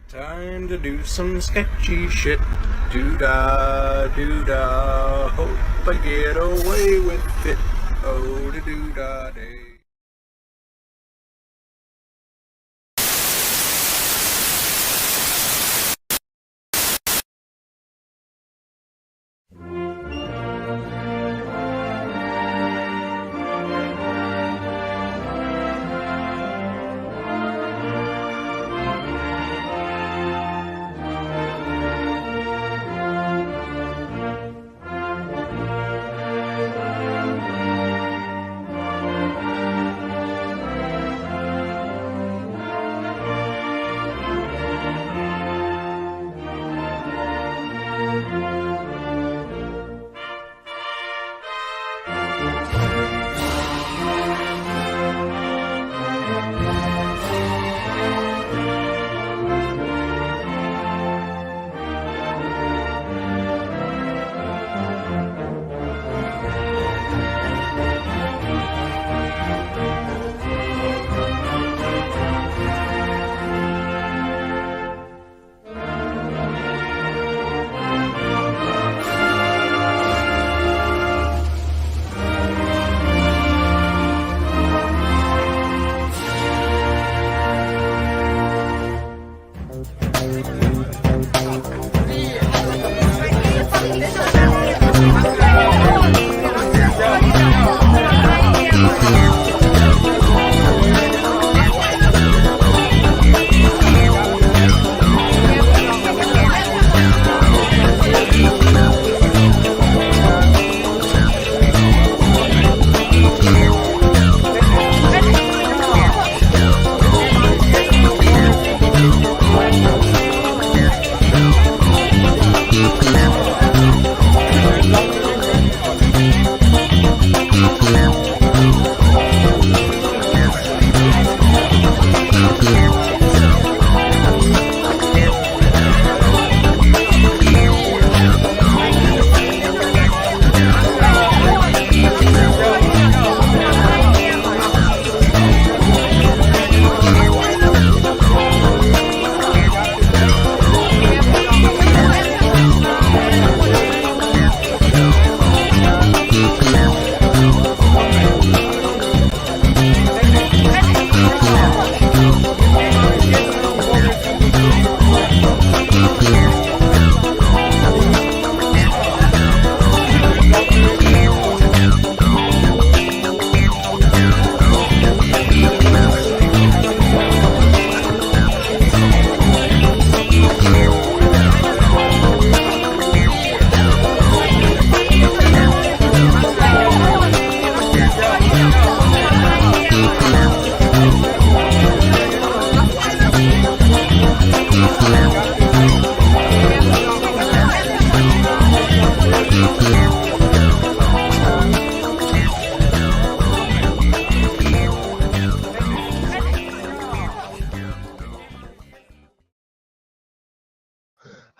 Time to do some sketchy shit. Doo-dah, doo-dah. Hope I get away with it. Oh, da doo-dah day.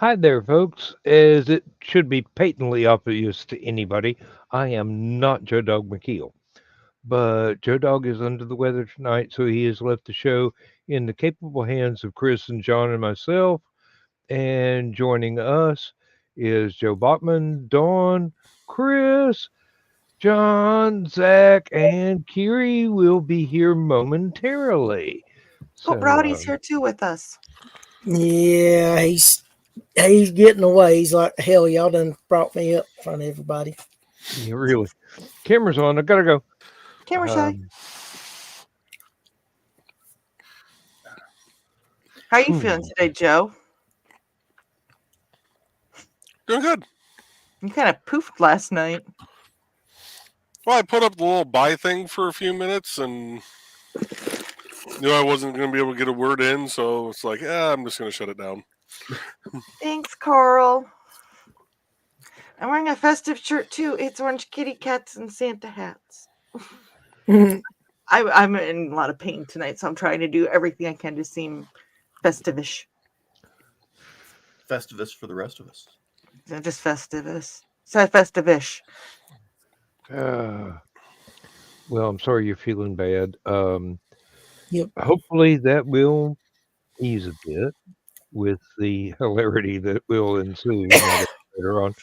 Hi there, folks. As it should be patently obvious to anybody, I am not Joe Dog McKeel. But Joe Dog is under the weather tonight, so he has left the show in the capable hands of Chris and John and myself. And joining us is Joe Bachman, Dawn, Chris, John, Zach, and Kiri will be here momentarily. Oh, So, Rowdy's here too with us. Yeah, he's getting away. He's like, hell, y'all done brought me up in front of everybody. yeah, really. Camera's on. I gotta go. Camera shy. How are you feeling today, Joe? Doing good. You kind of poofed last night. Well, I put up the little buy thing for a few minutes and knew I wasn't going to be able to get a word in, so it's like, I'm just going to shut it down. Thanks, Carl. I'm wearing a festive shirt too. It's orange kitty cats and Santa hats. I'm in a lot of pain tonight, so I'm trying to do everything I can to seem festive-ish. Festivus for the rest of us. Just festivus. So festive-ish. Well, I'm sorry you're feeling bad. Yep. Hopefully that will ease a bit. with the hilarity that will ensue now that later on.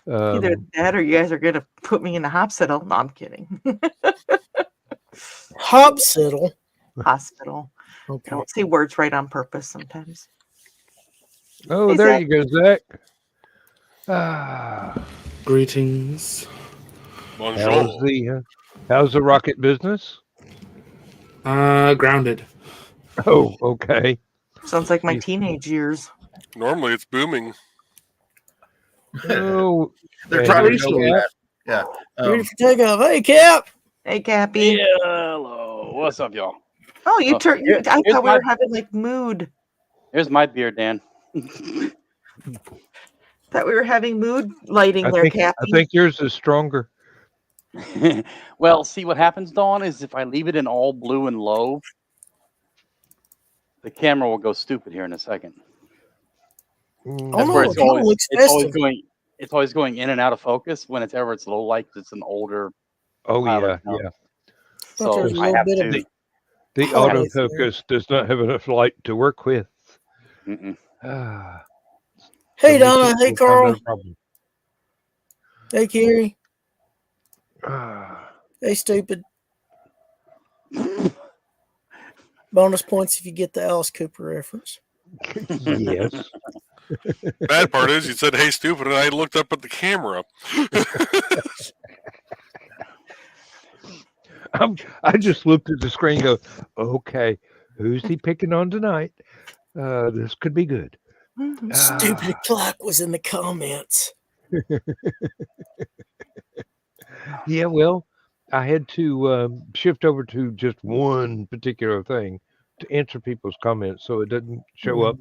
Either that or you guys are going to put me in the hospital. No, I'm kidding. Hopsiddle. Hospital. I Okay. don't say words right on purpose sometimes. Oh, Hey, there Zach. you go, Zach. Ah, Greetings. Bonjour. how's the rocket business? Grounded. Oh, okay. Sounds like my You- teenage years. Normally it's booming. Oh, They're and trying to you go know with what? that. Yeah. Ready for takeoff. Hey, Cap. Hey, Cappy. Yeah, hello. What's up, y'all? Oh, you Oh, turned. here- I here's thought we my- were having like mood. Here's my beer, Dan. Thought we were having mood lighting I there, think Cappy. yours is stronger. Well, see what happens, Dawn, is if I leave it in all blue and low, the camera will go stupid here in a second. Mm, Oh, That's no, where it kinda looks festive. it's always going in and out of focus when it's low light 'cause it's an older Oh pilot yeah, now. yeah. Thought there So was a I little have bit of to. The Oh, autofocus does not have enough light to work with. Mm-mm. Ah, Hey, so many Donna. Hey, people find Carl. that a problem. Hey, Carrie. Ah, Hey, stupid. Bonus points if you get the Alice Cooper reference. yes. Bad part is, you said, "Hey, stupid," and I looked up at the camera. I just looked at the screen and go, okay, who's he picking on tonight? This could be good. Mhm. Stupid clock was in the comments. Yeah, well, I had to shift over to just one particular thing to answer people's comments so it doesn't show up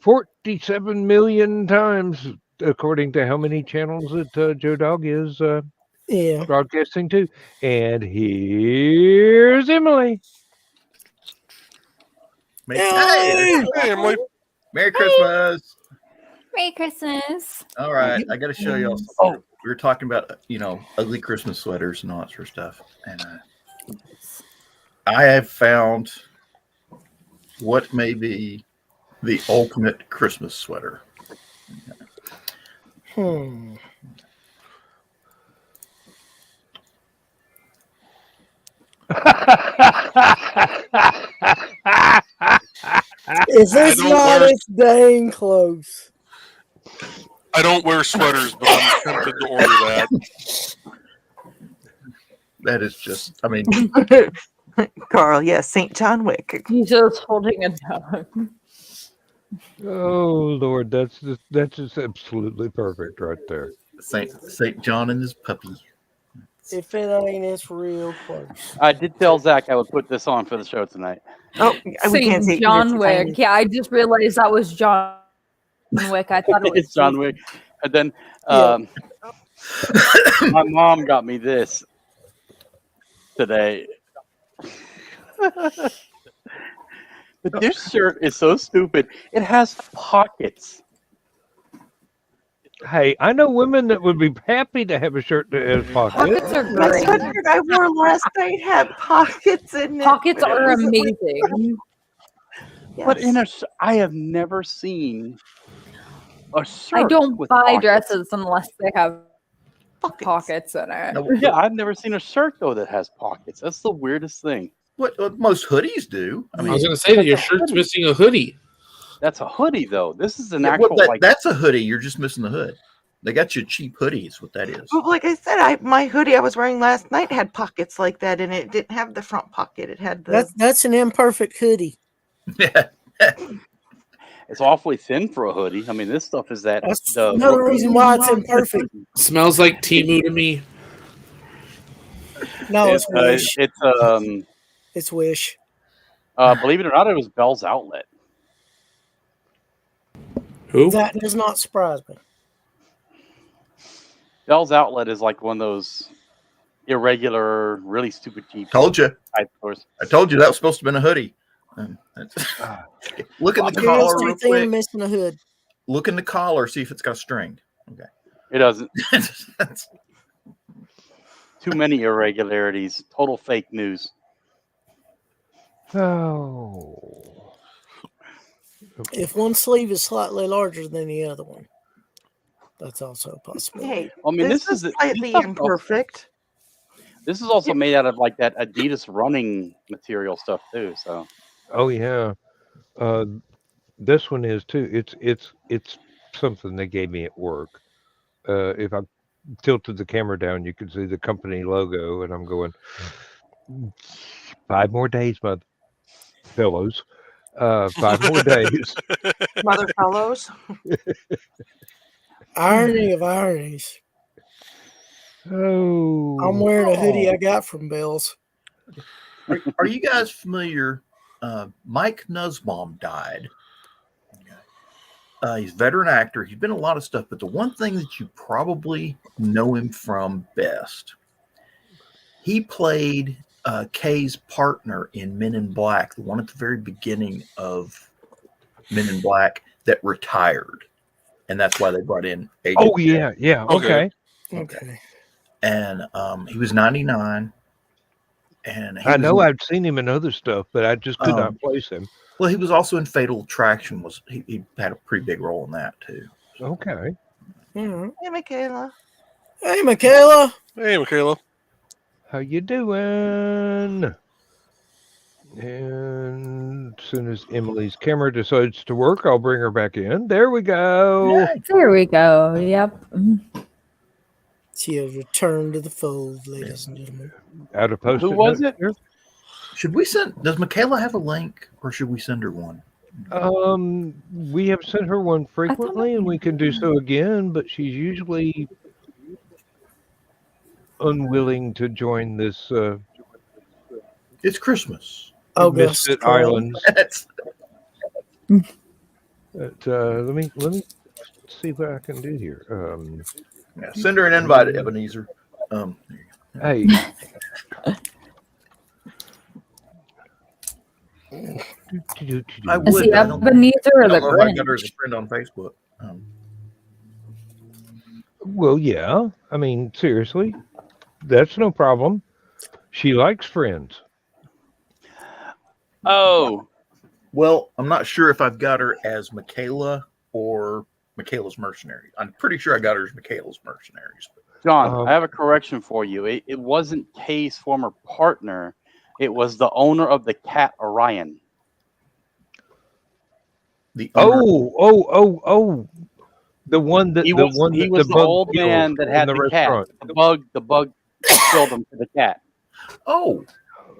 47 million times, according to how many channels that Joe Dog is Yeah. broadcasting to. And here's Emily. Hey! Hey, Emily. Merry Christmas. Merry Christmas. All right, I got to show y'all something. Oh. We were talking about, ugly Christmas sweaters and all that sort of stuff. And I have found what may be the ultimate Christmas sweater. If it's don't not, wear- it's dang close. I don't wear sweaters, but I'm tempted to order that. That is just, Carl, yes, St. John Wick. He's just holding a dog. Oh Lord, that's just absolutely perfect right there. Saint John and his puppy. If it ain't, it's real close. I did tell Zach I would put this on for the show tonight. Oh, we can't see St. John Wick. Yeah, I just realized that was John Wick. I thought it was It's John Wick. And then Yeah. my mom got me this today. But this shirt is so stupid. It has pockets. Hey, I know women that would be happy to have a shirt that has pockets. Pockets are My great. sweatshirt I wore last night had pockets in it. Pockets but it are wasn't like- amazing. But Yes. I have never seen a shirt. I don't with buy pockets. dresses unless they have Pockets. pockets in it. No, Yeah, I've never seen a shirt though that has pockets. That's the weirdest thing. what most hoodies do. I was going to say that your shirt's missing a hoodie. That's a hoodie though. This is an Yeah, actual well, like. that's a hoodie. You're just missing the hood. They got you a cheap hoodie, is what that is. But like I said, my hoodie I was wearing last night had pockets like that, and it didn't have the front pocket. It had the. That's an imperfect hoodie. Yeah. It's awfully thin for a hoodie. I mean, this stuff is that. That's another reason why it's imperfect. Smells like Timu to me. No, it's Wish. It's It's Wish. believe it or not, it was Bell's Outlet. Who? That does not surprise me. Bell's Outlet is like one of those irregular, really stupid cheap Told you. type stores. I told you that was supposed to have been a hoodie. Look in the Yours collar too real thin, quick. missing a hood. Look in the collar, see if it's got a string. It doesn't. Okay. Too many irregularities. Total fake news. Oh. If one sleeve is slightly larger than the other one, that's also a possibility. Hey, I mean, this is slightly imperfect. This is also made out of like that Adidas running material stuff too. So Oh yeah. This one is too. It's something they gave me at work. If I tilted the camera down, you could see the company logo, and I'm going 5 more days, my fellows. 5 more days. Mother fellows. Irony of ironies. Oh, I'm wearing a hoodie I got from Bell's. Are you guys familiar? Mike Nussbaum died. He's a veteran actor. He's been in a lot of stuff, but the one thing that you probably know him from best, he played Kay's partner in Men in Black, the one at the very beginning of Men in Black that retired. And that's why they brought in Agent Oh yeah, yeah. Okay. Okay. And he was 99. And he I was know in- I've seen him in other stuff, but I just could not place him. well, he was also in Fatal Attraction. He had a pretty big role in that too. Okay. Mm-hmm. Hey, Michaela. Hey, Michaela. Hey, Michaela. How you doing? And as soon as Emily's camera decides to work, I'll bring her back in. There we go. Yay. There we go. Yep. She has returned to the fold, ladies and gentlemen. Out of post. who was it? Should we send? Does Michaela have a link, or should we send her one? We have sent her one frequently, and we can do so again, but she's usually unwilling to join this It's Christmas. August. Misfit Islands. That's- But, let me see what I can do here. yeah, send her an invite, Ebenezer. There you go. Hey. I Is would. he but I don't Ebenezer or the know if I got her as Grinch? a friend on Facebook. Well, yeah. I mean, seriously, that's no problem. She likes friends. Oh, Well, I'm not sure if I've got her as Michaela or Michaela's Mercenaries. I'm pretty sure I got her as Michaela's Mercenaries. John, I have a correction for you. It wasn't Kay's former partner. It was the owner of the cat Orion. The owner- Oh! The one that He the was, one he that was the the bug old kills man that in had the the cat. restaurant. The bug killed him to the cat. Oh,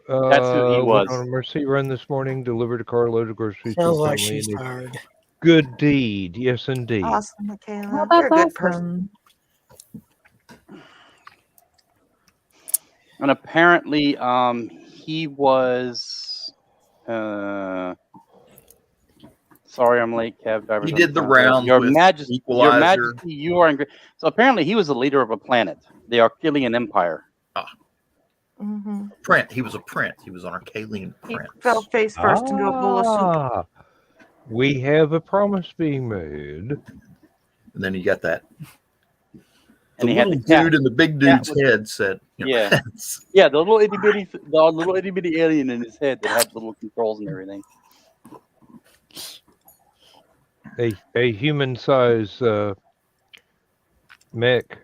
That's who he was. Went on a mercy run this morning. Delivered a carload of groceries to Sounds a like family. she's tired. Good deed, yes indeed. Awesome, Michaela. Well, You're a that's good person. awesome. And apparently, he was. Sorry, I'm late, cab driver. he did the rounds Your with Majesty, Equalizer. Your Majesty, you are in. So apparently, he was the leader of a planet, the Archelian Empire. Mm-hmm. Print. He was a print. He was on Arcalian He Prince. fell face first into a bowl of soup. We have a promise being made. And then you got that. And The he had little the cat. dude in the big cat dude's was- head said, you know, Yeah. Yeah, the little itty bitty alien in his head that had little controls and everything. A human size mech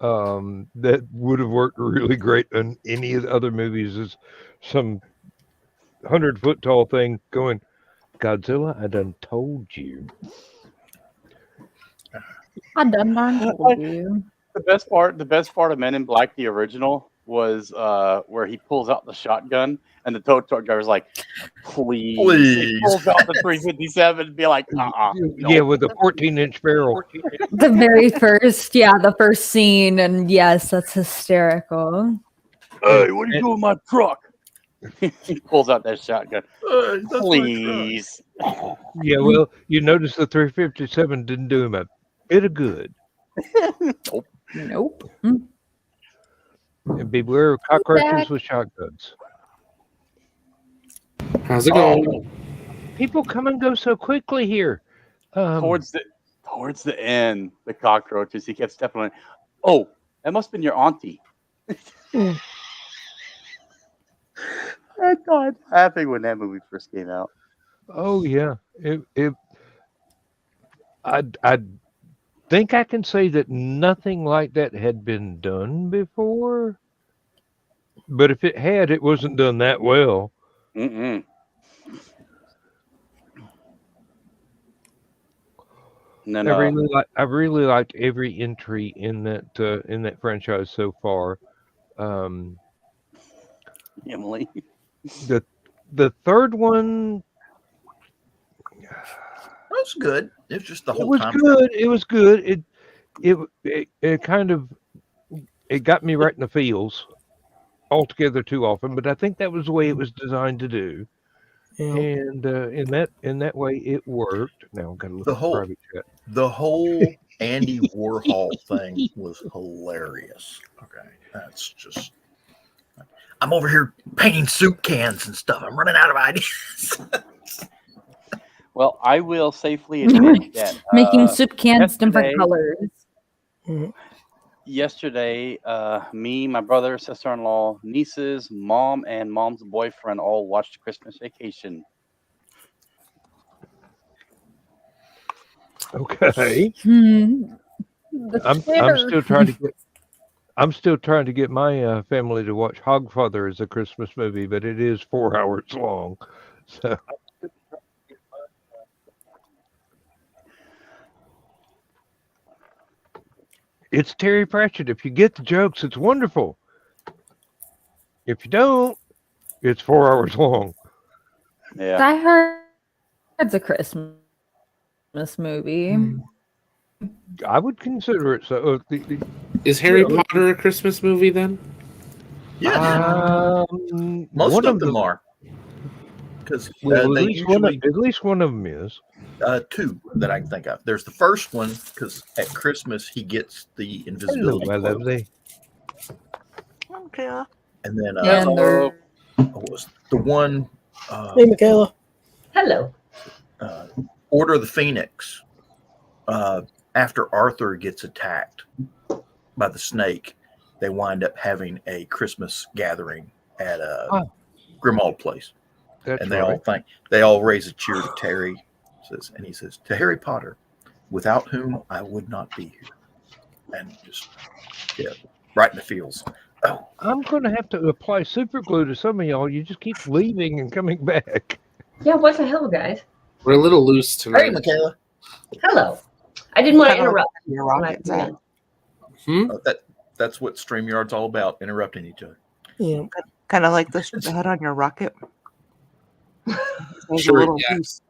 that would have worked really great in any of the other movies is some 100-foot tall thing going, Godzilla, I done told you. I done told you. The best part of Men in Black, the original, was where he pulls out the shotgun and the tow truck driver's like, please. He Please. pulls out the 357 and be like, Yeah, with a 14-inch barrel. The very first, the first scene, and yes, that's hysterical. Hey, what are you doing with my truck? He pulls out that shotgun. That's my truck." Please. Yeah, well, you notice the 357 didn't do him a bit of good. Nope. And beware of cockroaches with shotguns. How's it going? People come and go so quickly here. Towards the end, the cockroaches, he kept stepping on it. Oh, that must have been your auntie. I died laughing when that movie first came out. Oh yeah. I think I can say that nothing like that had been done before. But if it had, it wasn't done that well. Mm-mm. And then I really liked every entry in that franchise so far. Um, Emily. the the third one, That was good. It was just the it whole was time. good. It was good. It kind of it got me right in the feels altogether too often, but I think that was the way it was designed to do. Yeah. And in that way, it worked. Now I've got to look The at the whole private chat. the whole Andy Warhol thing was hilarious. Okay, that's just. I'm over here painting soup cans and stuff. I'm running out of ideas. Well, I will safely admit that Making soup cans different yesterday- colors. Mhm. yesterday, me, my brother, sister-in-law, nieces, mom, and mom's boyfriend all watched Christmas Vacation. Okay, The I'm Twitter. still trying to get my family to watch Hogfather as a Christmas movie, but it is 4 hours long. So it's Terry Pratchett. If you get the jokes, it's wonderful. If you don't, it's 4 hours long. Yeah. Die Hard's a Christmas movie. I would consider it so. Is Harry Well, Potter a Christmas movie then? Yeah, most one of them are. Because Well, they usually at least one of them is. two that I can think of. There's the first one because at Christmas he gets the Hello, invisibility my cloak, lovely. Okay. and then And they're what was the one? Hey, Michaela. Hello. Order of the Phoenix. After Arthur gets attacked by the snake, they wind up having a Christmas gathering at Grimald Place, That's and they right. all raise a cheer to Terry. And he says to Harry Potter, without whom I would not be here, and just right in the feels. Oh, I'm going to have to apply super glue to some of y'all. You just keep leaving and coming back. Yeah, what the hell, guys? We're a little loose hey, tonight. Michaela. Hello. I didn't want to Kinda like interrupt. your when I rockets came at. in. That's what StreamYard's all about, interrupting each other. Yeah. Kind of like the head on your rocket. There's Sure, a little yeah. piece.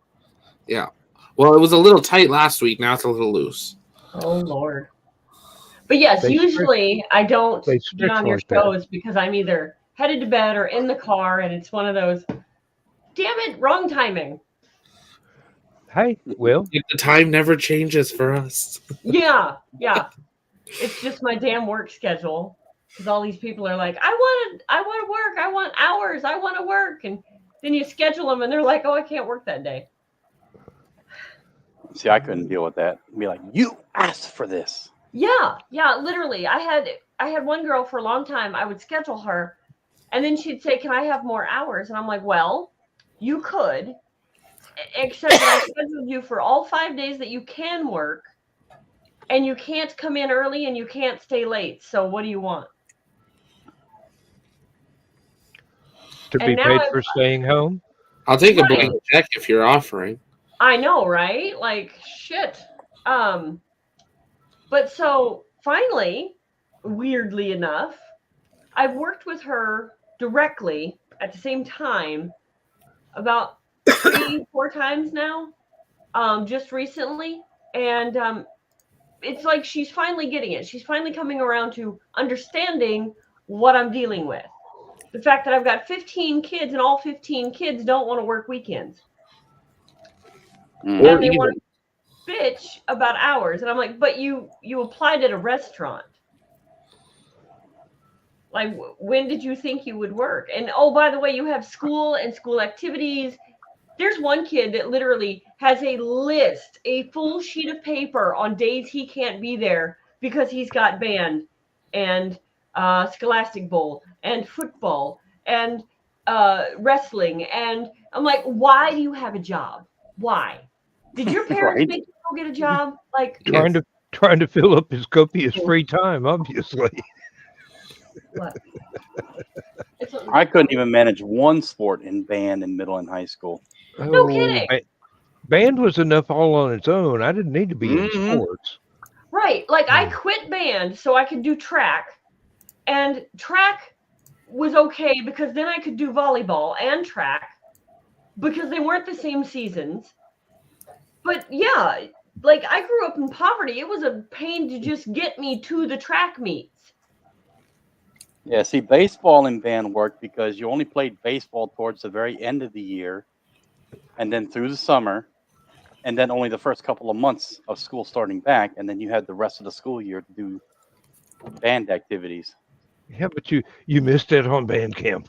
Yeah. Well, it was a little tight last week. Now it's a little loose. Oh, Lord. But yes, They usually I don't they get stretch on your like that. shows because I'm either headed to bed or in the car, and it's one of those, damn it, wrong timing. Hey, well, The time never changes for us. Yeah. It's just my damn work schedule. Because all these people are like, I want to work. I want hours. I want to work. And then you schedule them, and they're like, oh, I can't work that day. See, I couldn't deal with that. Be like, you asked for this. Yeah, literally. I had one girl for a long time. I would schedule her, and then she'd say, "Can I have more hours?" And I'm like, "Well, you could, except that I scheduled you for all 5 days that you can work, and you can't come in early and you can't stay late. So what do you want?" to And be now paid I've- for staying home. I'll take a Right. blank check if you're offering. I know, right? Like shit. But so finally, weirdly enough, I've worked with her directly at the same time about 3-4 times now, just recently. And it's like she's finally getting it. She's finally coming around to understanding what I'm dealing with. The fact that I've got 15 kids and all 15 kids don't want to work weekends. Mm. Or And they even, want to bitch about hours. And I'm like, but you applied at a restaurant. Like, when did you think you would work? And oh, by the way, you have school and school activities. There's one kid that literally has a list, a full sheet of paper on days he can't be there because he's got band and Scholastic Bowl and football and wrestling and I'm like, why do you have a job? Why? Did your parents Right. make you go get a job? Like, Trying to fill up his copious free time, obviously. what? I couldn't even manage one sport in band in middle and high school. No kidding. Band was enough all on its own. I didn't need to be in Mhm. sports. Right. Like, I quit band so I could do track. And track was okay because then I could do volleyball and track because they weren't the same seasons. But yeah, like, I grew up in poverty. It was a pain to just get me to the track meets. Yeah, see, baseball and band worked because you only played baseball towards the very end of the year and then through the summer, and then only the first couple of months of school starting back, and then you had the rest of the school year to do band activities. Yeah, but you missed it on band camp.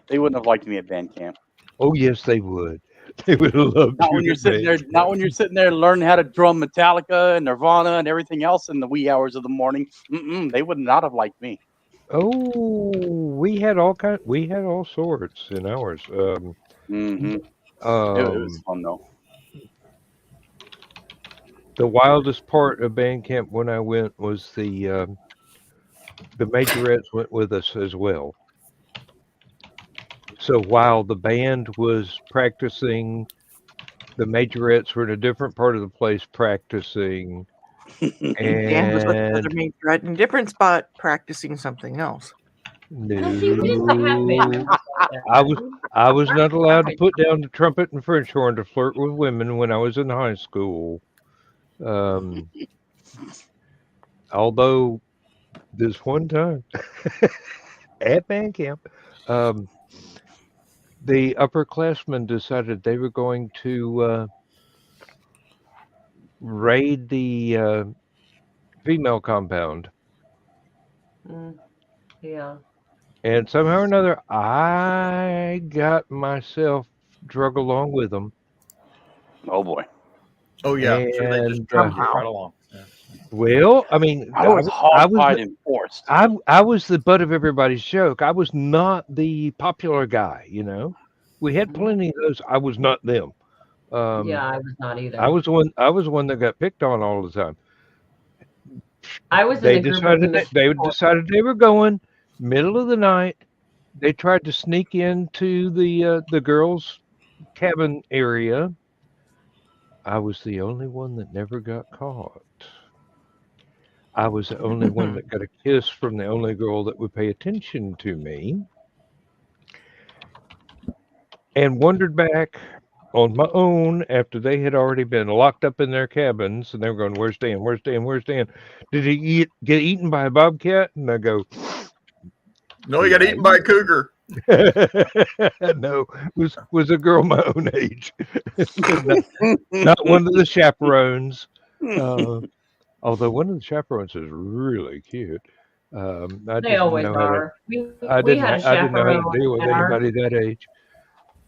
They wouldn't have liked me at band camp. Oh yes, they would. They would have loved Not you when you're at sitting there. band Not camp. when you're sitting there learning how to drum Metallica and Nirvana and everything else in the wee hours of the morning. They would not have liked me. Oh, we had all sorts in ours. It was fun though. The wildest part of band camp when I went was the majorettes went with us as well. So while the band was practicing, the majorettes were in a different part of the place practicing. Dan was with another And majorette in a different spot practicing something else. Now, see, we didn't have band. I was not allowed to put down the trumpet and French horn to flirt with women when I was in high school. Although this one time at band camp, the upperclassmen decided they were going to raid the female compound. Yeah. And somehow or another, I got myself drug along with them. Oh boy. Oh yeah, sure they just And drug you right along. Yeah. well, I mean, I was hog-tied and forced. I was the butt of everybody's joke. I was not the popular guy, you know. We had plenty of those. I was not them. Yeah, I was not either. I was the one that got picked on all the time. I was They in a group of decided they were going middle of the night. They tried to sneak into the girls' cabin area. I was the only one that never got caught. I was the only one that got a kiss from the only girl that would pay attention to me. And wandered back on my own after they had already been locked up in their cabins. And they were going, "Where's Dan? Where's Dan? Where's Dan? Did he get eaten by a bobcat?" And I go, No, he got eaten by a cougar. no, was a girl my own age. not one of the chaperones. Although one of the chaperones is really cute. They always are. I didn't know how to deal with at our- anybody that age.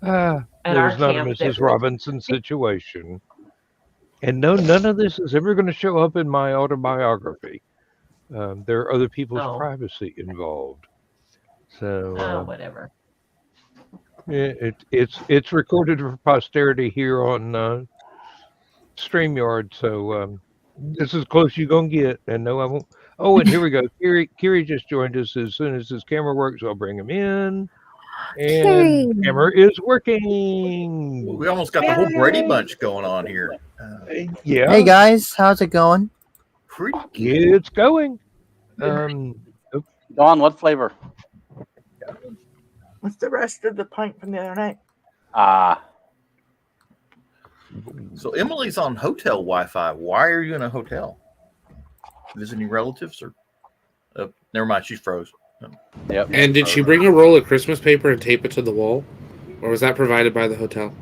at There our was not a camp Mrs. that was- Robinson situation. And no, none of this is ever going to show up in my autobiography. There are other people's privacy involved. So whatever. it's recorded for posterity here on StreamYard. So this is as close as you're gonna get. And no, I won't. Oh, and here we go. Kiri just joined us. As soon as his camera works, I'll bring him in. And the camera is working. We almost got the whole Brady Bunch going on here. Yeah. Hey guys, how's it going? Pretty good. It's going. Dawn, what flavor? What's the rest of the pint from the other night? So Emily's on hotel Wi-Fi. Why are you in a hotel? Visiting relatives or? Never mind, she's froze. Yep. And did she bring a roll of Christmas paper and tape it to the wall, or was that provided by the hotel?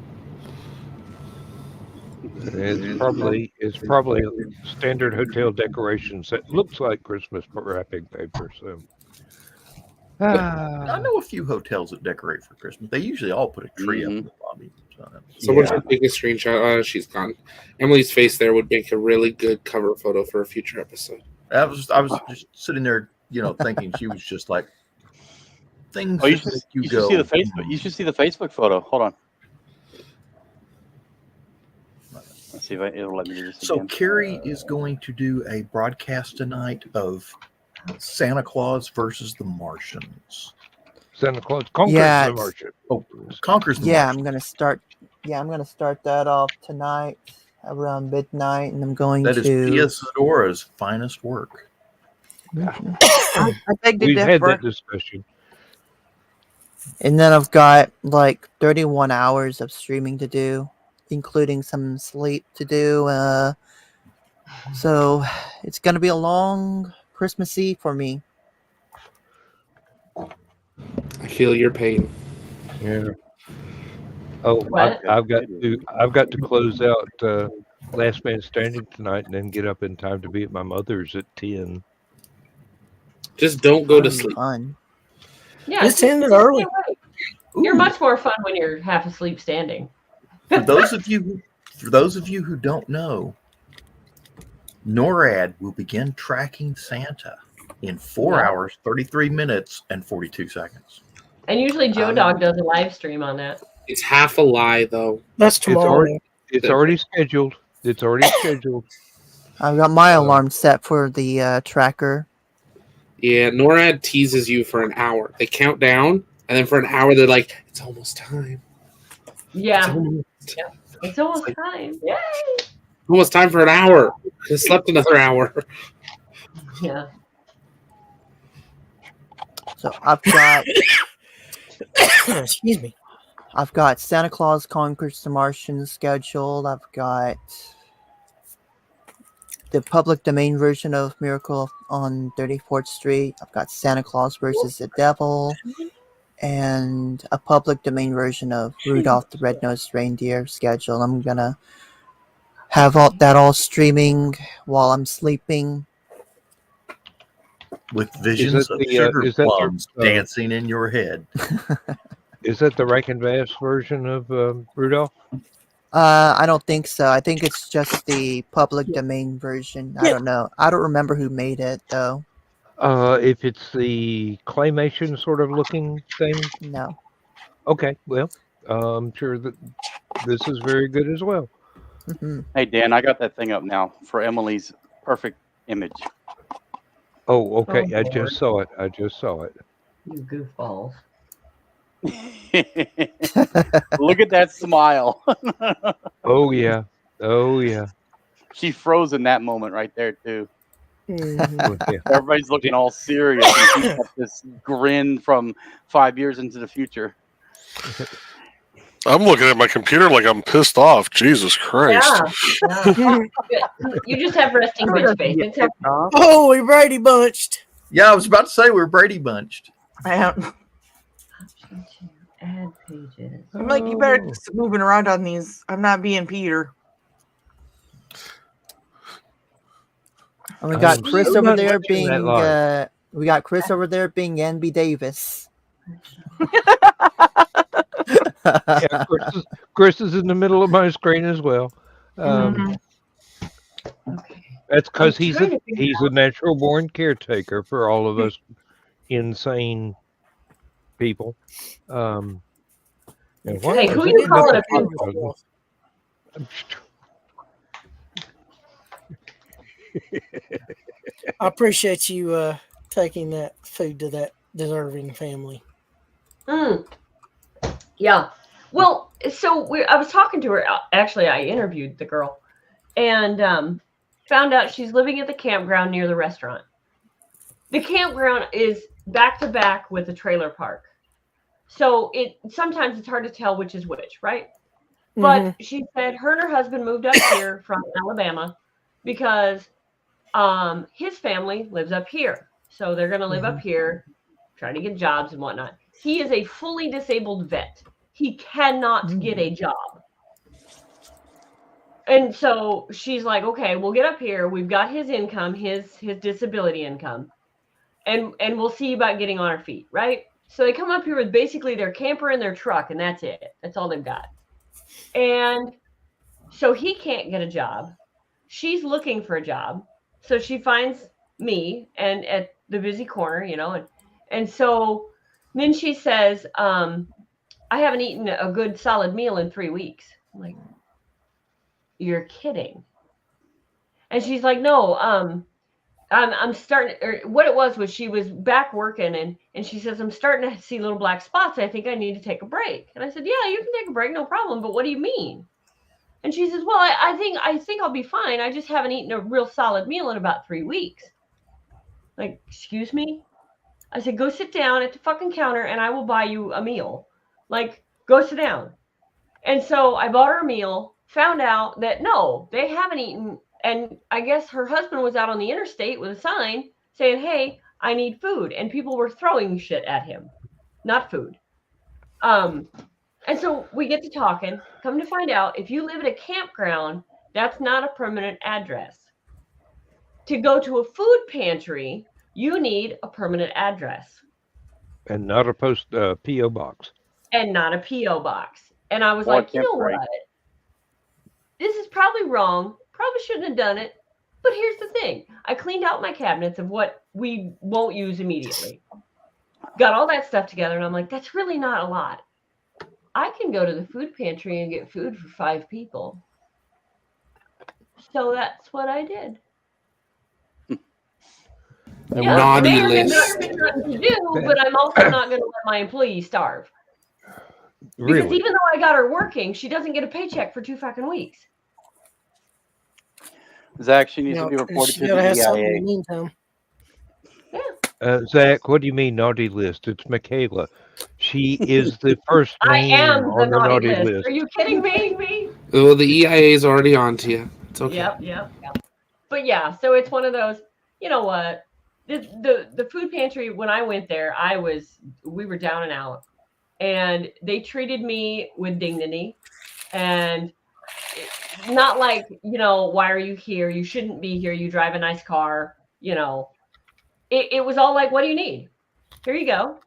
It's probably standard hotel decorations that looks like Christmas wrapping paper. So I know a few hotels that decorate for Christmas. They usually all put a tree up in the lobby. Someone should take a screenshot. She's gone. Emily's face there would make a really good cover photo for a future episode. I was just sitting there, thinking she was just like things Oh, you that should, make you you should go. see the Facebook. You should see the Facebook photo. Hold on. Let's see if it'll let me do this So again. Carrie is going to do a broadcast tonight of Santa Claus versus the Martians. Santa Claus conquers Yeah, the it's- Martian. Oh, conquers the Yeah, Martians. I'm gonna start. Yeah, I'm gonna start that off tonight around midnight, and I'm going That is to. Pia Zadora's finest work. I beg to We've had differ. that discussion. And then I've got like 31 hours of streaming to do, including some sleep to do. So it's gonna be a long Christmas Eve for me. I feel your pain. Yeah. Oh, What? I've got to close out Last Man Standing tonight, and then get up in time to be at my mother's at 10. Just don't go to Fun, sleep. Fun. Yeah, Just end it early. You're Ooh. much more fun when you're half asleep standing. For those of you who don't know, NORAD will begin tracking Santa in 4 Yeah. hours, 33 minutes, and 42 seconds. And usually Joe Dog does a live stream on that. It's half a lie, though. That's tomorrow. It's already scheduled. It's already scheduled. I've got my alarm set for the tracker. Yeah, NORAD teases you for an hour. They count down, and then for an hour, they're like, it's almost time. Yeah. It's almost time. Yay! Almost time for an hour. I slept another hour. Yeah. So I've got Excuse me. I've got Santa Claus Conquers the Martians scheduled. I've got the public domain version of Miracle on 34th Street. I've got Santa Claus versus the Devil, and a public domain version of Rudolph the Red-Nosed Reindeer scheduled. I'm gonna have that all streaming while I'm sleeping. With visions of sugar plums dancing in your head. Is that the Rankin Bass version of Rudolph? I don't think so. I think it's just the public domain version. I don't know. I don't remember who made it though. If it's the claymation sort of looking thing? No. Okay, well, I'm sure that this is very good as well. Mm-hmm. Hey Dan, I got that thing up now for Emily's perfect image. Oh, okay. Oh, I just saw it. You goofballs. Look at that smile. Oh yeah. She froze in that moment right there too. Mhm. Yeah. Everybody's looking all serious, and she's got this grin from 5 years into the future. I'm looking at my computer like I'm pissed off. Jesus Christ. Yeah. You just have resting bitch face. It's okay. Oh, we Brady bunched. Yeah, I was about to say we're Brady bunched. I Add pages. am like, you better keep moving around on these. I'm not being Peter. And we got I'm Chris so over not there watching being that live. we got Chris over there being NB Davis. Yeah, Chris is in the middle of my screen as well. Okay. That's because I'm he's trying to figure a natural born caretaker for all of us insane people. And what Hey, was who it? you calling a pinball? I appreciate you taking that food to that deserving family. Yeah. Well, so I was talking to her. Actually, I interviewed the girl and found out she's living at the campground near the restaurant. The campground is back to back with the trailer park. So sometimes it's hard to tell which is which, right? But she said her and her husband moved up here from Alabama because his family lives up here. So they're going to live up here, try to get jobs and whatnot. He is a fully disabled vet. He cannot get a job. And so she's like, okay, we'll get up here. We've got his income, his disability income. And we'll see about getting on our feet, right? So they come up here with basically their camper and their truck, and that's it. That's all they've got. And so he can't get a job. She's looking for a job. So she finds me and at the busy corner, and so Then she says, I haven't eaten a good solid meal in 3 weeks. I'm like, you're kidding. And she's like, no, I'm starting, or what it was she was back working, and she says, I'm starting to see little black spots. I think I need to take a break. And I said, yeah, you can take a break, no problem. But what do you mean? And she says, well, I think I'll be fine. I just haven't eaten a real solid meal in about 3 weeks. Like, excuse me? I said, go sit down at the fucking counter and I will buy you a meal. Like, go sit down. And so I bought her a meal, found out that no, they haven't eaten. And I guess her husband was out on the interstate with a sign saying, hey, I need food. And people were throwing shit at him, not food. And so we get to talking. Come to find out, if you live at a campground, that's not a permanent address. To go to a food pantry, you need a permanent address. And not a P.O. box. And not a P.O. box. And I was Or like, you know what? This is probably wrong. Probably shouldn't have done it. But here's the thing. I cleaned out my cabinets of what we won't use immediately. Got all that stuff together, and I'm like, that's really not a lot. I can go to the food pantry and get food for 5 people. So that's what I did. Naughty may or may list. not be nothing to do, but I'm also not going to let my employees starve. Because Really? even though I got her working, she doesn't get a paycheck for 2 fucking weeks. Zach, she needs You to be know, reported she to gotta the have something in EIA. the meantime. Zach, what do you mean naughty list? It's Michaela. She is the first I name am the on the naughty naughty list. list. Are you kidding me? Oh, the EIA is already on to you. It's okay. Yep. But yeah, so it's one of those, you know what? The food pantry, when I went there, we were down and out. And they treated me with dignity. And not like, why are you here? You shouldn't be here. You drive a nice car. It was all like, what do you need? Here you go.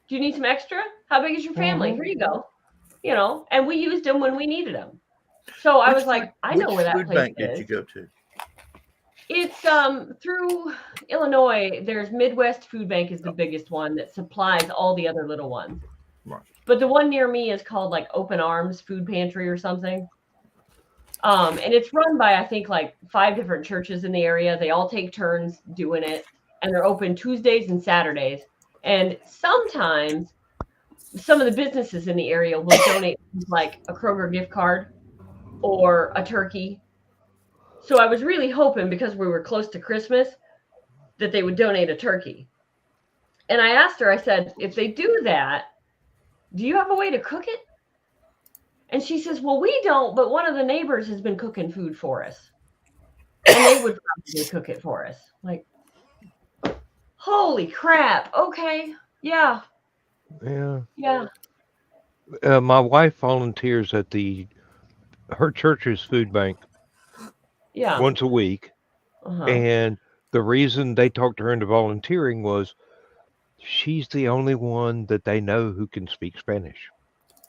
Do you need some extra? How big is your family? Here you go. And we used them when we needed them. So I was like, I know where that food place bank is. did you go to? It's through Illinois. There's Midwest Food Bank is the biggest one that supplies all the other little ones. Right. But the one near me is called like Open Arms Food Pantry or something. And it's run by, I think, like 5 different churches in the area. They all take turns doing it. And they're open Tuesdays and Saturdays. And sometimes some of the businesses in the area will donate like a Kroger gift card or a turkey. So I was really hoping, because we were close to Christmas, that they would donate a turkey. And I asked her, I said, if they do that, do you have a way to cook it? And she says, well, we don't, but one of the neighbors has been cooking food for us. And they would probably cook it for us. Like, holy crap. Okay. Yeah. Yeah. My wife volunteers at her church's food bank once a week. And the reason they talked her into volunteering was she's the only one that they know who can speak Spanish.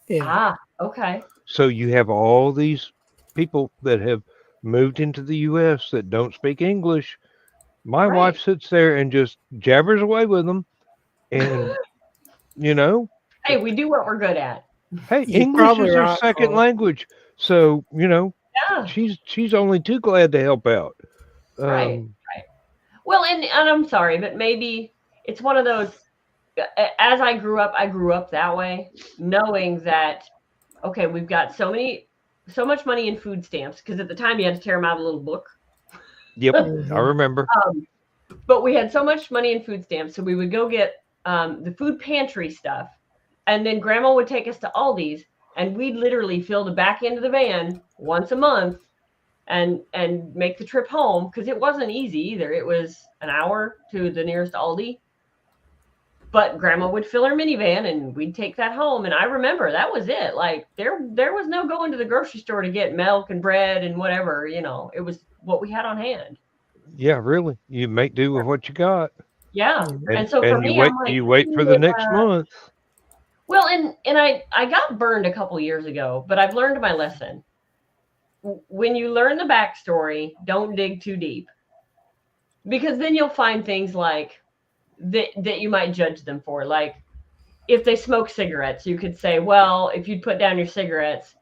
Yeah. Okay. So you have all these people that have moved into the U.S. that don't speak English. My wife sits there and just jabbers away with them. And, Hey, we do what we're good at. Hey, You're English probably is her right, second Carl. language. So, Yeah. she's only too glad to help out. Right. Well, and I'm sorry, but maybe it's one of those, as I grew up that way, knowing that, okay, we've got so much money in food stamps, because at the time you had to tear them out of a little book. Yep, I remember. But we had so much money in food stamps, so we would go get the food pantry stuff, and then Grandma would take us to Aldi's, and we'd literally fill the back end of the van once a month and make the trip home, because it wasn't easy either. It was an hour to the nearest Aldi. But Grandma would fill her minivan and we'd take that home. And I remember that was it. Like there was no going to the grocery store to get milk and bread and whatever, it was what we had on hand. Yeah, really. You make do with what you got. Yeah. And so for me, you wait for the next month. Well, and I got burned a couple years ago, but I've learned my lesson. When you learn the backstory, don't dig too deep, because then you'll find things like that you might judge them for. Like if they smoke cigarettes, you could say, well, if you'd put down your cigarettes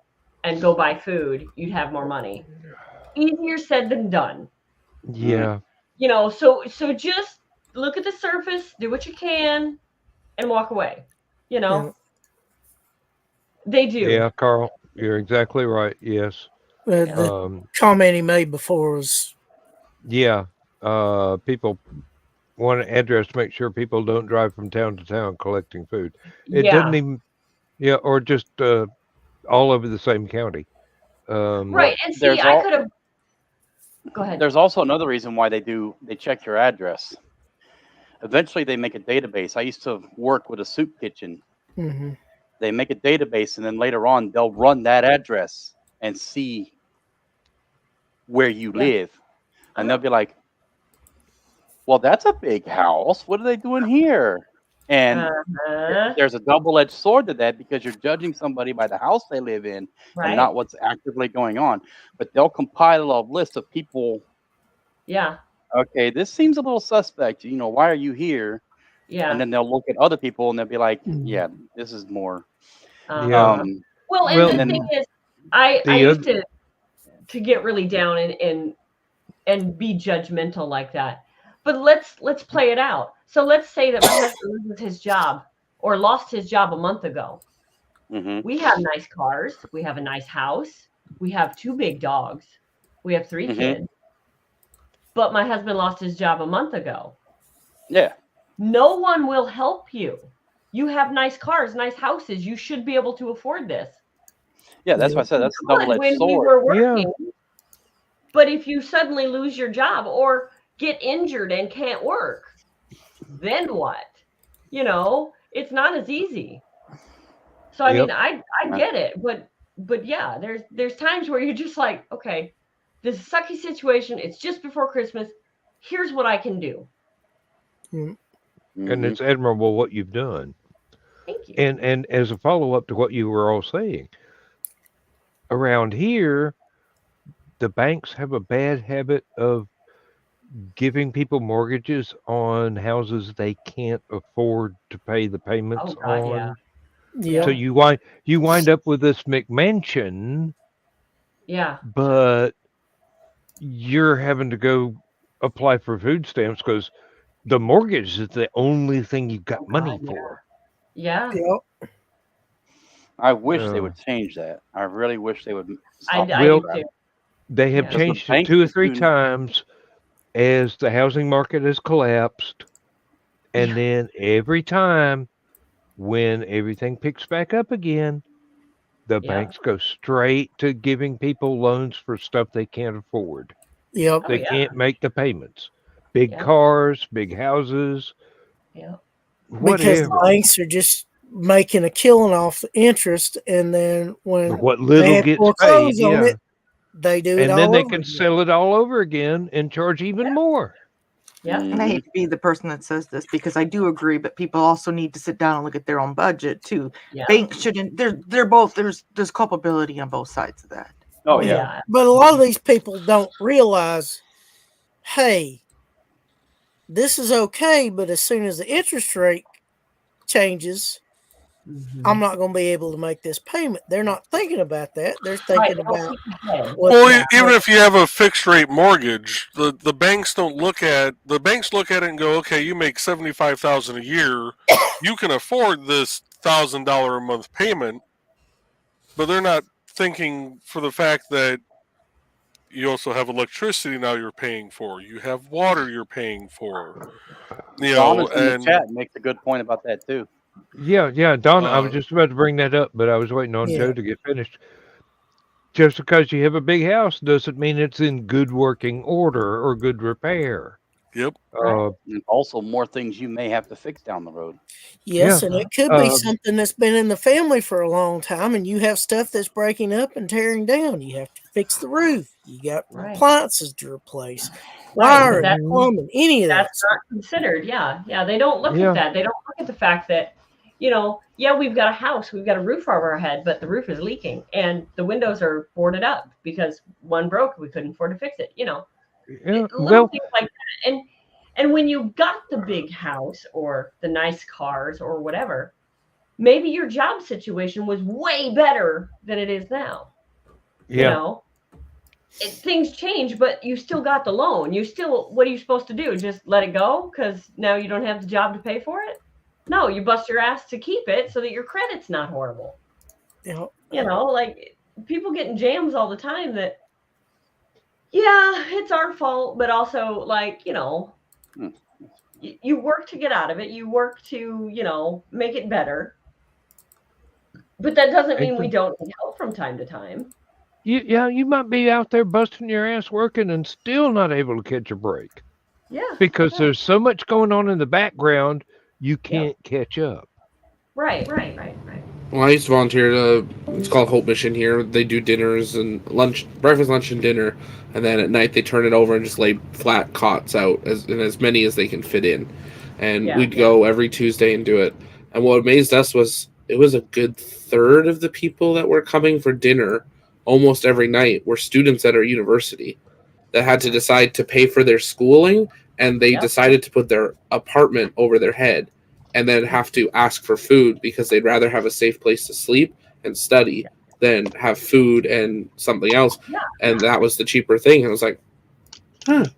and go buy food, you'd have more money. Easier said than done. Yeah. You know, so just look at the surface, do what you can, and walk away. You know, Yeah. they do. Yeah, Carl, you're exactly right. Yes. The comment he made before was, Yeah. People want an address to make sure people don't drive from town to town collecting food. It doesn't even, yeah, or just all over the same county. Right. And see, I could have. Go ahead. There's also another reason why they check your address. Eventually, they make a database. I used to work with a soup kitchen. mm-hmm. They make a database, and then later on, they'll run that address and see where you live. And they'll be like, well, that's a big house. What are they doing here? And there's a double-edged sword to that, because you're judging somebody by the house they live in and not what's actively going on. But they'll compile a list of people. Yeah. Okay, this seems a little suspect. You know, why are you here? Yeah. And then they'll look at other people and they'll be like, yeah, this is more. Well, and the thing is, I used to get really down and be judgmental like that. But let's play it out. So let's say that my husband loses his job or lost his job a month ago. We have nice cars. We have a nice house. We have 2 big dogs. We have 3 kids. But my husband lost his job a month ago. Yeah. No one will help you. You have nice cars, nice houses. You should be able to afford this. Yeah, that's why I said that's a double-edged when sword. we were working. But if you suddenly lose your job or get injured and can't work, then what? You know, it's not as easy. So I mean, I get it, but yeah, there's times where you're just like, okay, this is a sucky situation. It's just before Christmas. Here's what I can do. And it's admirable what you've done. Thank you. And as a follow-up to what you were all saying, around here, the banks have a bad habit of giving people mortgages on houses they can't afford to pay the payments on. Yeah. So you wind up with this McMansion. Yeah. But you're having to go apply for food stamps because the mortgage is the only thing you've got money for. Yeah. I wish they would change that. I really wish they would stop. I do too. They have changed it 2 or 3 times as the housing market has collapsed. And then every time when everything picks back up again, the banks go straight to giving people loans for stuff they can't afford. Yep. They can't make the payments. Big cars, big houses. Yeah. Because the banks are just making a killing off the interest, and then when what little gets paid, on it, they do it and all then they over can again. sell it all over again and charge even more. Yeah. And I hate to be the person that says this because I do agree, but people also need to sit down and look at their own budget too. Yeah. Banks shouldn't. They're both. There's culpability on both sides of that. Oh yeah. But a lot of these people don't realize, hey, this is okay, but as soon as the interest rate changes, I'm not going to be able to make this payment. They're not thinking about that. They're thinking about. Well, even if you have a fixed rate mortgage, the banks don't look at it and go, okay, you make $75,000 a year, you can afford this $1,000 a month payment, but they're not thinking for the fact that you also have electricity now you're paying for, you have water you're paying for, you know, Donna's in the chat makes a good point about that too. Yeah, Donna, I was just about to bring that up, but I was waiting on Joe to get finished. Just because you have a big house doesn't mean it's in good working order or good repair. Yep. And also more things you may have to fix down the road. Yes, and it could be something that's been in the family for a long time, and you have stuff that's breaking up and tearing down. You have to fix the roof. You got appliances to replace, wiring, plumbing, any of that. That's not considered. Yeah. They don't look at that. They don't look at the fact that, you know, we've got a house, we've got a roof over our head, but the roof is leaking and the windows are boarded up because one broke. We couldn't afford to fix it. You know, little things like that. And when you got the big house or the nice cars or whatever, maybe your job situation was way better than it is now. You Yeah. know, things change, but you still got the loan. What are you supposed to do? Just let it go because now you don't have the job to pay for it? No, you bust your ass to keep it so that your credit's not horrible. Yep. You know, like people get in jams all the time that, yeah, it's our fault, but also like, you know, you work to get out of it. You work to, you know, make it better. But that doesn't mean we don't need help from time to time. You might be out there busting your ass working and still not able to catch a break. Yeah. Because there's so much going on in the background, you can't catch up. Right. Well, I used to volunteer it's called Hope Mission here. They do dinners and lunch, breakfast, lunch, and dinner, and then at night they turn it over and just lay flat cots out as many as they can fit in. And we'd go every Tuesday and do it. And what amazed us was it was a good third of the people that were coming for dinner almost every night were students at our university that had to decide to pay for their schooling, and they decided to put their apartment over their head and then have to ask for food because they'd rather have a safe place to sleep and study than have food and something else. And that was the cheaper thing. And I was like,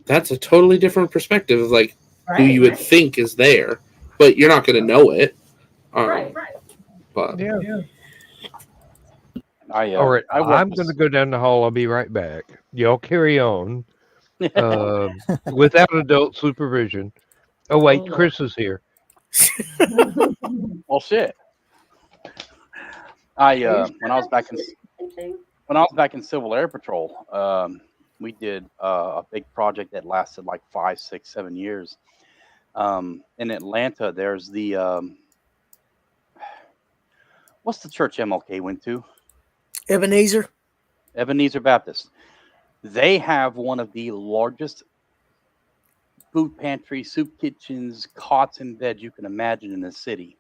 that's a totally different perspective of like who you would think is there, but you're not going to know it. But all right, I'm going to go down the hall. I'll be right back. Y'all carry on without adult supervision. Oh wait, Chris is here. Well, shit. When I was back in Civil Air Patrol, we did a big project that lasted like 5, 6, 7 years. In Atlanta, there's the what's the church MLK went to? Ebenezer Baptist. They have one of the largest food pantry, soup kitchens, cots and beds you can imagine in the city.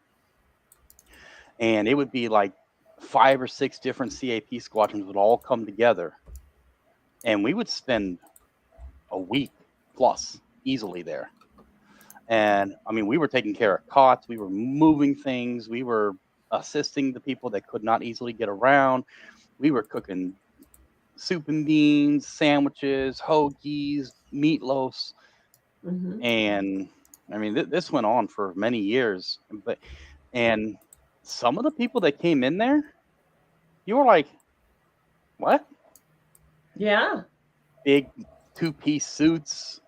And it would be like 5 or 6 different CAP squadrons would all come together. And we would spend a week plus easily there. And I mean, we were taking care of cots, we were moving things, we were assisting the people that could not easily get around. We were cooking soup and beans, sandwiches, hoagies, meatloafs. And I mean, this went on for many years. And some of the people that came in there, you were like, what? Yeah. Big 2-piece suits,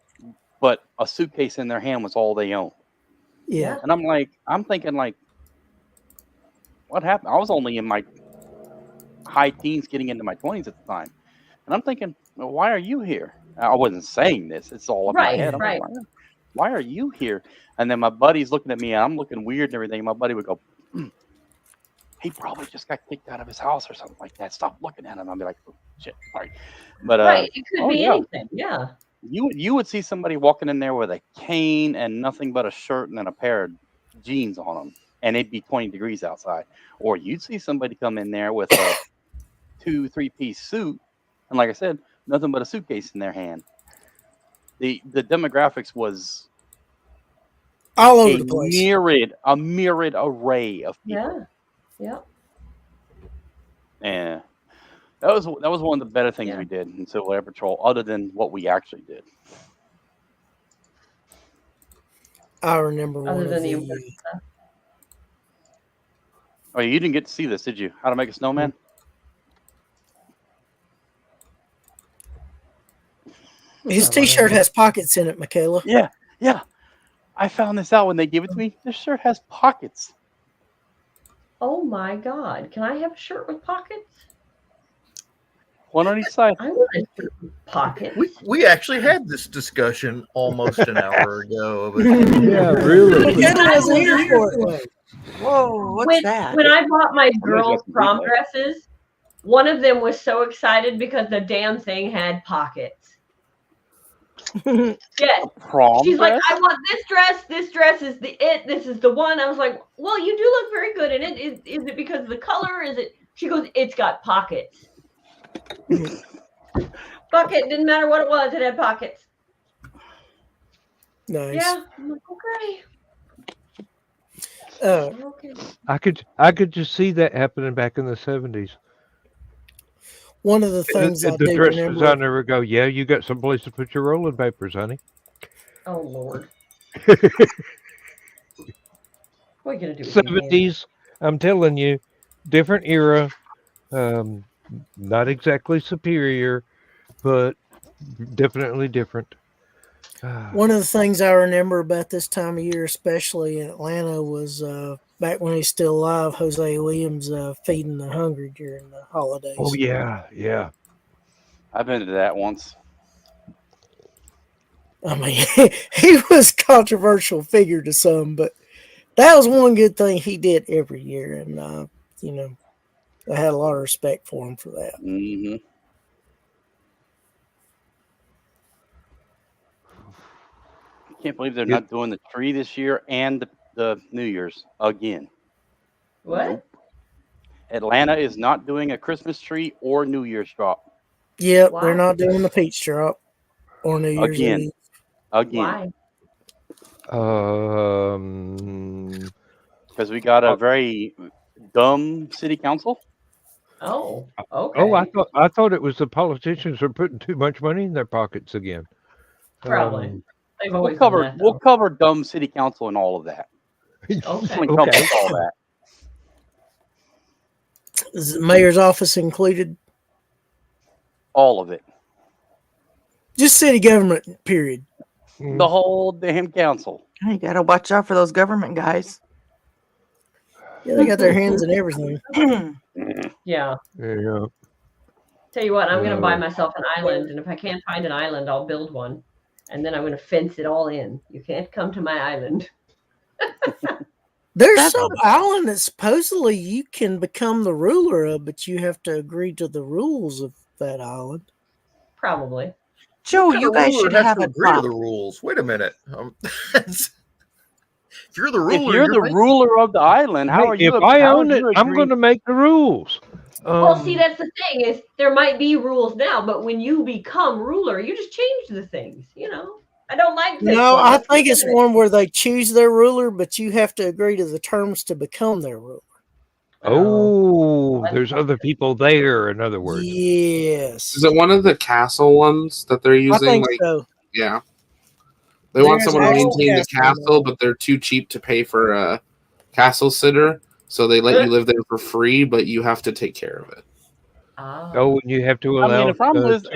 but a suitcase in their hand was all they owned. Yeah. And I'm thinking like, what happened? I was only in my high teens, getting into my 20s at the time. And I'm thinking, well, why are you here? I wasn't saying this. It's all in my head. I'm like, why are you here? And then my buddy's looking at me, and I'm looking weird and everything. My buddy would go, he probably just got kicked out of his house or something like that. Stop looking at him. I'll be like, oh, shit, sorry. But it could be anything. Yeah. You would see somebody walking in there with a cane and nothing but a shirt and then a pair of jeans on them, and it'd be 20 degrees outside. Or you'd see somebody come in there with a 2-3-piece suit, and like I said, nothing but a suitcase in their hand. The demographics was all over the place. A myriad array of people. Yeah. Yeah. That was one of the better things we did in Civil Air Patrol, other than what we actually did. I remember Other than the Oh, you didn't get to see this, did you? How to Make a Snowman? His T-shirt has pockets in it, Michaela. Yeah. I found this out when they gave it to me. This shirt has pockets. Oh my God! Can I have a shirt with pockets? One on each side. I want a shirt with pockets. We actually had this discussion almost an hour ago. Yeah, really. Michaela wasn't here for it. Whoa, what's that? When I bought my girls' prom dresses, one of them was so excited because the damn thing had pockets. Yes. She's like, I want this dress. This dress is this is the one. I was like, well, you do look very good in it. Is it because of the color? Is it? She goes, it's got pockets. Pocket, didn't matter what it was, it had pockets. Nice. Yeah. I'm like, okay. Okay. I could just see that happening back in the 70s. One of the things I The do dress remember. designer would go, "Yeah, you got someplace to put your rolling papers, honey." Oh Lord. What are you gonna do with me, man? 70s. I'm telling you, different era. Um, not exactly superior, but definitely different. One of the things I remember about this time of year, especially in Atlanta, was back when he's still alive, Jose Williams feeding the hungry during the holidays. Oh yeah, yeah. I've been to that once. I mean, he was a controversial figure to some, but that was one good thing he did every year, and I had a lot of respect for him for that. Mm-hmm. I can't believe they're not doing the tree this year and the New Year's again. What? Nope. Atlanta is not doing a Christmas tree or New Year's drop. Yep, Wow. they're not doing the peach drop or New Year's Again. Eve. Again. Why? Because we got a very dumb city council. Oh, okay. Oh, I thought it was the politicians were putting too much money in their pockets again. Probably. They've We'll always done cover that, we'll though. cover dumb city council and all of that. Okay. We encompass all that. Is the mayor's office included? All of it. Just city government, period. The whole damn council. You gotta watch out for those government guys. Yeah, they got their hands in everything. Yeah. Yeah. Tell you what, I'm going to buy myself an island, and if I can't find an island, I'll build one, and then I'm going to fence it all in. You can't come to my island. There's some island that supposedly you can become the ruler of, but you have to agree to the rules of that island. Probably. Joe, you guys should have to a agree to drop. the rules. Wait a minute. If you're the If ruler, you're the ruler of the island, how are you? If I how own are it, you I'm agree- going to make the rules. Well, see, that's the thing is there might be rules now, but when you become ruler, you just change the things. I don't like this. No, one. I Let's think get it's rid of it. one where they choose their ruler, but you have to agree to the terms to become their ruler. Oh, there's other people there. In other words, Yes. Is it one of the castle ones that they're I using? think Like, so. yeah. They want There's someone to actual maintain the castle castle, but they're too cheap to pay for a castle sitter. So they let you live there for free, but you have to take care of it. oh, and you have to I allow. mean, if I'm tourists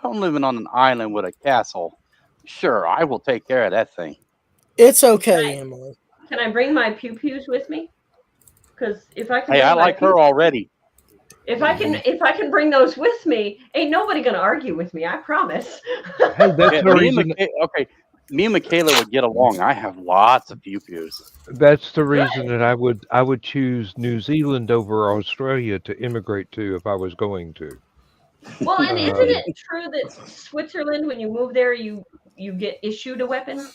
living on an island with a castle, sure, I will take care of that thing. It's okay, Emily. Can I bring my pew pews with me? Because if I can, Hey, bring I my like her pew- already. If I can bring those with me, ain't nobody gonna argue with me. I promise. Hey, that's Yeah, the reason. Me and Michaela would get along. I have lots of pew pews. That's the reason that I would choose New Zealand over Australia to immigrate to if I was going to. Well, and isn't it true that Switzerland, when you move there, you get issued a weapon?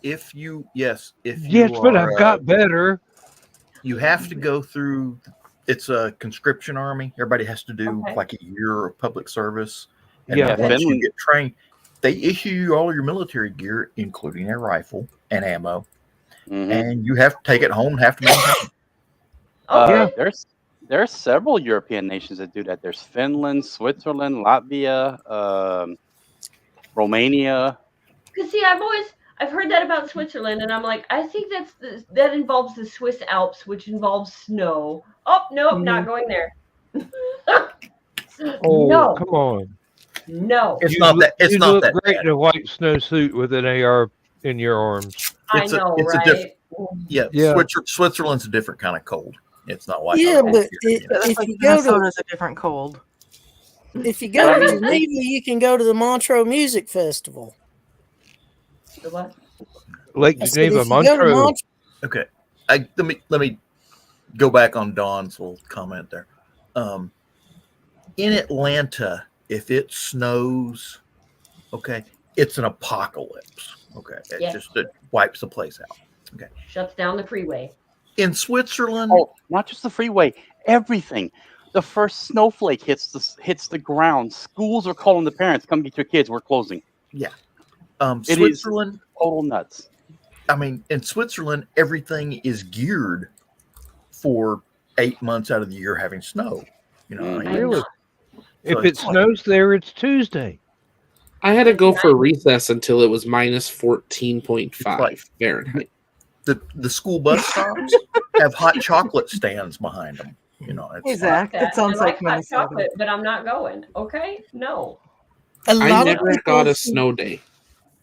If you yes, but I've got better. You have to go through. It's a conscription army. Everybody has to do Okay. like a year of public service. And Yeah. then once you Finland- get trained, they issue you all your military gear, including a rifle and ammo, Mhm. and you have to take it home and have to maintain it. Yeah. There's several European nations that do that. There's Finland, Switzerland, Latvia, Romania. Because see, I've heard that about Switzerland, and I'm like, I think that involves the Swiss Alps, which involves snow. Oh nope, not going there. Oh, No. come on! No, It's not that. It's you not look that great bad. in a white snowsuit with an AR in your arms. I It's know, it's right? a different. Yeah, Yeah. Switzerland's a different kind of cold. It's not like Yeah, over but here, you know. That's if like you go to Minnesota's a different cold. if you go to Geneva, you can go to the Montreux Music Festival. The what? Lake I said, Geneva, if you go to Montreux. Montreux, Okay, let me go back on Don's little comment there. In Atlanta, if it snows, okay, it's an apocalypse. Okay, it wipes the place out. Okay, Shuts down the freeway. in Switzerland, Oh, not just the freeway, everything. The first snowflake hits the ground. Schools are calling the parents, "Come get your kids. We're closing." yeah, It is Switzerland. total nuts. I mean, in Switzerland, everything is geared for 8 months out of the year having snow. You know, Mhm. I mean, Really? so If it it's like- snows there, it's Tuesday. I had to go for recess until it was minus 14.5 like- Fahrenheit. the school bus stops have hot chocolate stands behind them. You know, it's Hey, Zach, That. it sounds I like hot Minnesota. chocolate, but I'm not going. Okay, no. A I lot of never people, got a snow day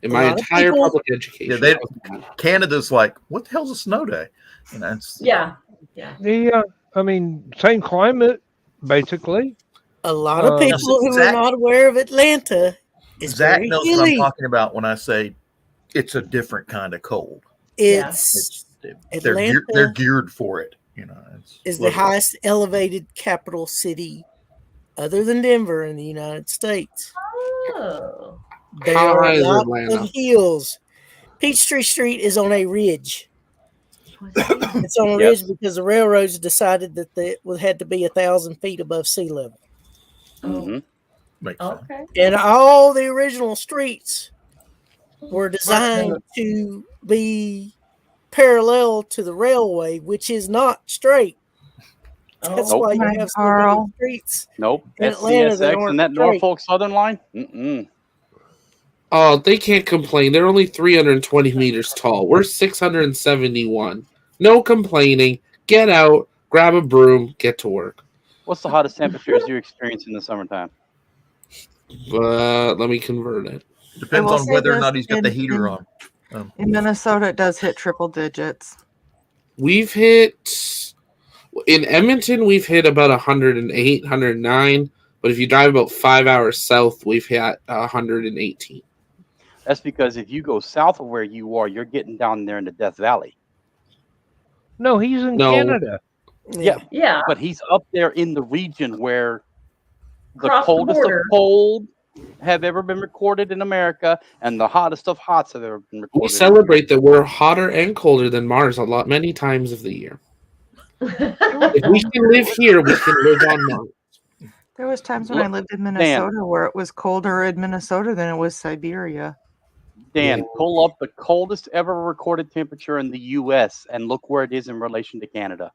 in A my lot of entire people- public education. Yeah, they- That was bad. Canada's like, what the hell's a snow day? You know, it's Yeah. Yeah, I mean, same climate, basically. a lot of people who are Zach- not aware of Atlanta is Zach very knows what I'm hilly. talking about when I say it's a different kind of cold. It's They're Atlanta geared for it. You know, is the highest elevated capital city other than Denver in the United States. Oh. There How are high is lots Atlanta? of hills. Peachtree Street is on a ridge. It's on a ridge because the railroads decided that it had to be 1,000 feet above sea level. Mhm. Okay. And all the original streets were designed to be parallel to the railway, which is not straight. That's Nope. why you have so many Carl. streets Nope. in Atlanta that SCSX aren't and that straight. Norfolk Southern line? Mm-mm. Oh, they can't complain. They're only 320 meters tall. We're 671. No complaining. Get out, grab a broom, get to work. What's the hottest temperatures you experience in the summertime? Let me convert it. Depends will on say whether or this, not he's got the in- heater in- on. In Minnesota, it does hit triple digits. We've hit in Edmonton. We've hit about 108, 109. But if you drive about 5 hours south, we've hit 118. That's because if you go south of where you are, you're getting down there in the Death Valley. No, he's in No. Canada. Yeah. Yeah. But he's up there in the region where the Across the coldest of border. cold have ever been recorded in America and the hottest of hots have ever been recorded. We celebrate that we're hotter and colder than Mars many times of the year. If we can live here, we can live on Mars. There was times when I lived in Minnesota where it was colder in Minnesota than it was Siberia. Dan, pull up the coldest ever recorded temperature in the U.S. and look where it is in relation to Canada.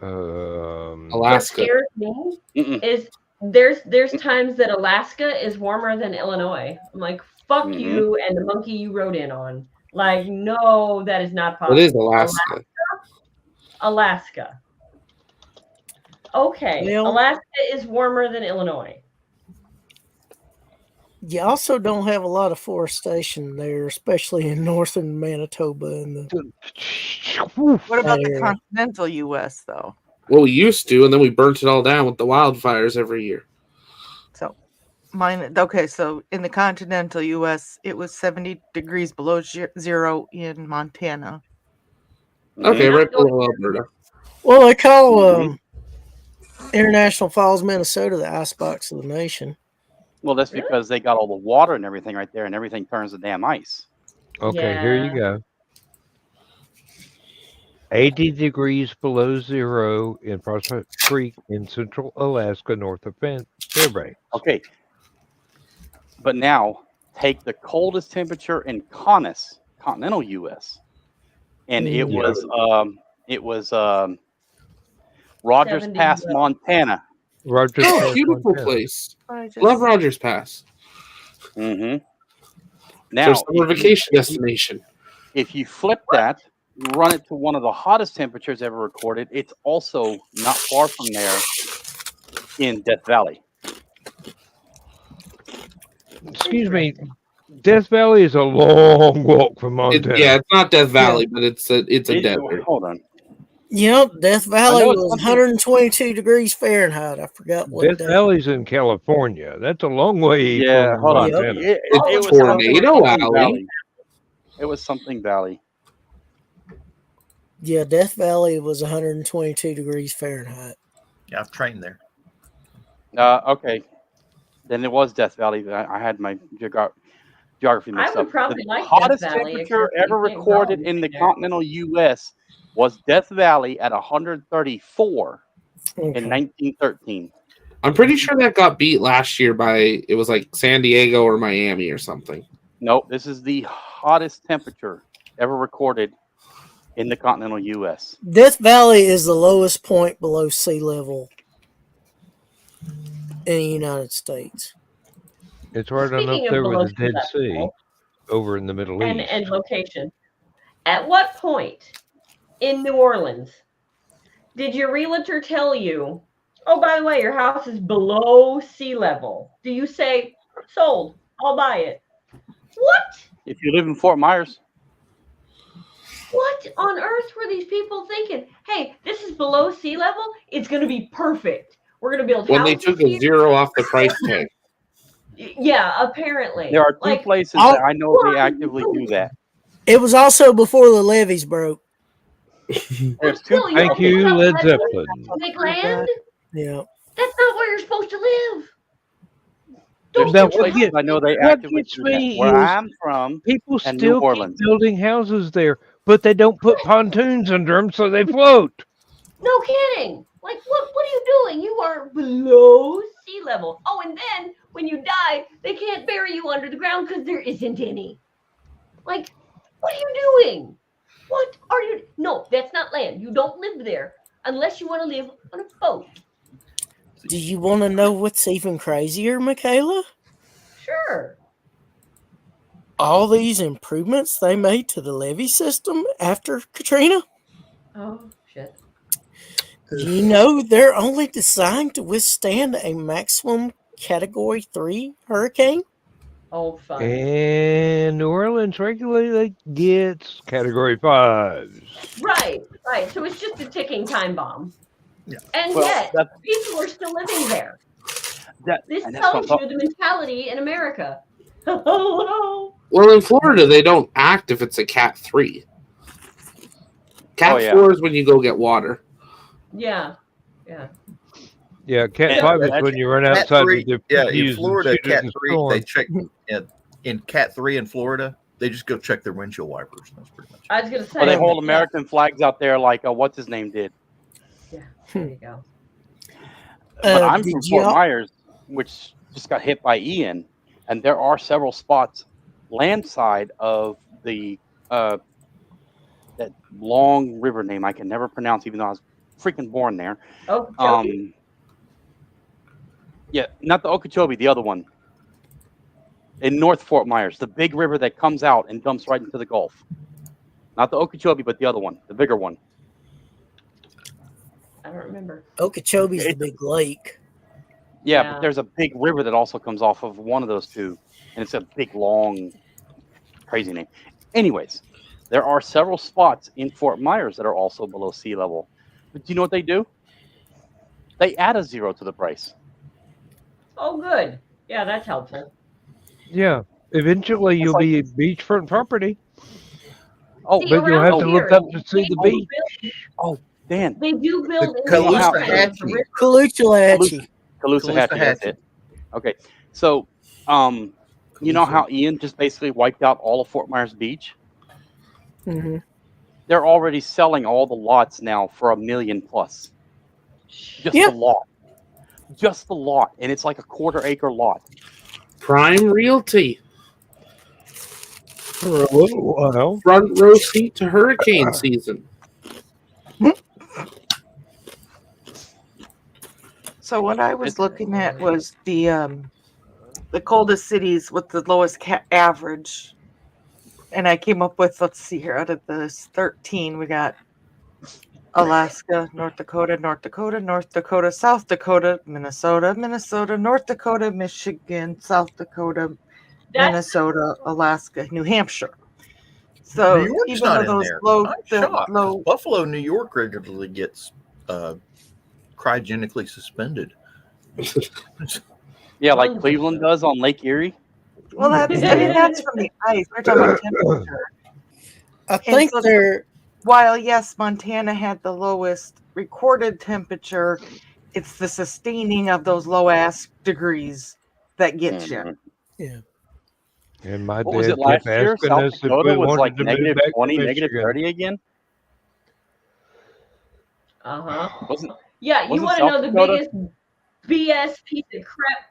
Um, What Alaska. scares me Mm-mm. is there's times that Alaska is warmer than Illinois. I'm like, fuck Mhm. you and the monkey you rode in on. Like, no, that is not It possible. is Alaska. Alaska. Okay, Well- Alaska is warmer than Illinois. You also don't have a lot of forestation there, especially in northern Manitoba and the What about the area. continental U.S. though? Well, we used to, and then we burnt it all down with the wildfires every year. So, okay. So in the continental U.S., it was 70 degrees below zero in Montana. Okay, Mhm. right below Alberta. Well, they call International Falls, Minnesota, the icebox of the nation. Well, that's because they got all the water and everything right there, and everything turns to damn ice. okay, here you go. 80 degrees below zero in Prospect Creek in central Alaska, north of Fairbanks. Okay. But now take the coldest temperature in continental U.S. And it was Rogers 70 Pass, below. Montana. Rogers Oh, Pass, beautiful Montana. place. I just- Love Rogers Pass. Mm-hmm. It's Now, our summer vacation destination. if you flip that, run it to one of the hottest temperatures ever recorded, it's also not far from there in Death Valley. Excuse me. Death Valley is a long walk from Montana. It's not Death Valley, but it's a desert. Hold on. Yep, Death Valley know it's was something- 122 degrees Fahrenheit. I forgot what Death day. Valley's in California. That's a long way Yeah, from hold on. Montana. It It's was Tornado something Alley. Valley. It was something Valley. Yeah, Death Valley was 122 degrees Fahrenheit. Yeah, I've trained there. Okay. Then it was Death Valley. I had my geography mixed I would up. probably The like Death hottest Valley, temperature except ever you can't recorded go in the there. continental U.S. was Death Valley at 134 Okay. in 1913. I'm pretty sure that got beat last year by San Diego or Miami or something. Nope, this is the hottest temperature ever recorded in the continental U.S. Death Valley is the lowest point below sea level in the United States. It's right on up Speaking of there with below the sea Dead Sea level over in the Middle and East. location, at what point in New Orleans did your realtor tell you, oh, by the way, your house is below sea level? Do you say, sold, I'll buy it? What? If you live in Fort Myers, What on earth were these people thinking? Hey, this is below sea level. It's going to be perfect. We're going to build When they houses took a here. zero off the price tag. Yeah, apparently. there are two Like, places I'll- that I know they actively do that. It was also before the levees broke. There's two. still, you Thank don't think you, about Led that Zeppelin. to make land? Yeah. That's not where you're supposed to live. There's Now, two places I know they what actively gets do that. me Where is I'm from, people and still New keep Orleans. building houses there, but they don't put pontoons under them so they float. No kidding. Like, what are you doing? You are below sea level. Oh, and then when you die, they can't bury you under the ground because there isn't any. Like, what are you doing? What are you? No, that's not land. You don't live there unless you want to live on a boat. Do you want to know what's even crazier, Michaela? Sure. All these improvements they made to the levee system after Katrina, Oh, shit. you know they're only designed to withstand a maximum Category 3 hurricane? Oh, fun. And New Orleans regularly gets Category 5s. Right. So it's just a ticking time bomb. Yeah. And Well, yet, that- people are still living there. This and that's what I'm tells you the mentality in America. Hello. Well, in Florida, they don't act if it's a Cat 3. Cat 4 is when you go get water. Yeah. Yeah, Cat And 5 is that's- when you run Cat outside 3, with your yeah, in fuse and Florida, shoot it Cat in 3, storm. they check in Cat 3 in Florida, they just go check their windshield wipers. That's pretty much it. I was going to say. Or they hold American flags out there like what's his name did. Yeah, there you go. But I'm from did Fort y'all- Myers, which just got hit by Ian, and there are several spots land side of the that long river name I can never pronounce, even though I was freaking born there. Oh, Yeah, not the Okeechobee, the other one in North Fort Myers, the big river that comes out and dumps right into the Gulf. Not the Okeechobee, but the other one, the bigger one. I don't remember. Okeechobee's the big lake. Yeah, Yeah. but there's a big river that also comes off of one of those two, and it's a big, long, crazy name. Anyways, there are several spots in Fort Myers that are also below sea level. But do you know what they do? They add a zero to the price. Oh, good. Yeah, that's helpful. Yeah, eventually It's you'll like- be beachfront property, Oh, See, but you'll have around to here, look up to see they the do beach. build- Dan, They do build The in the mountains, Caloosahatchee. the river. Caloosahatchee. Caloosahatchee, that's it. Okay, so you know how Ian just basically wiped out all of Fort Myers Beach? Mm-hmm. They're already selling all the lots now for $1 million plus. Just Yeah. the lot. Just the lot. And it's like a 1/4 acre lot. Prime Realty. For a little while. Front row seat to hurricane season. So what I was looking at was the coldest cities with the lowest average, and I came up with, let's see here, out of the 13, we got Alaska, North Dakota, South Dakota, Minnesota, North Dakota, Michigan, South Dakota, Minnesota, Alaska, New Hampshire. So New York's even not though in those there. low, I'm the shocked. low, Buffalo, New York regularly gets cryogenically suspended. Yeah, like Cleveland does on Lake Erie. well, that's I mean that's from the ice. We're talking about temperature. I think so they're While yes, Montana had the lowest recorded temperature, it's the sustaining of those low ass degrees that gets you. yeah. And my What was dad it last kept year? asking South us if Dakota we was wanted like to move negative back to 20, negative Michigan. 30 again. Wasn't Yeah, you wasn't want to South know the Dakota- biggest BS piece of crap?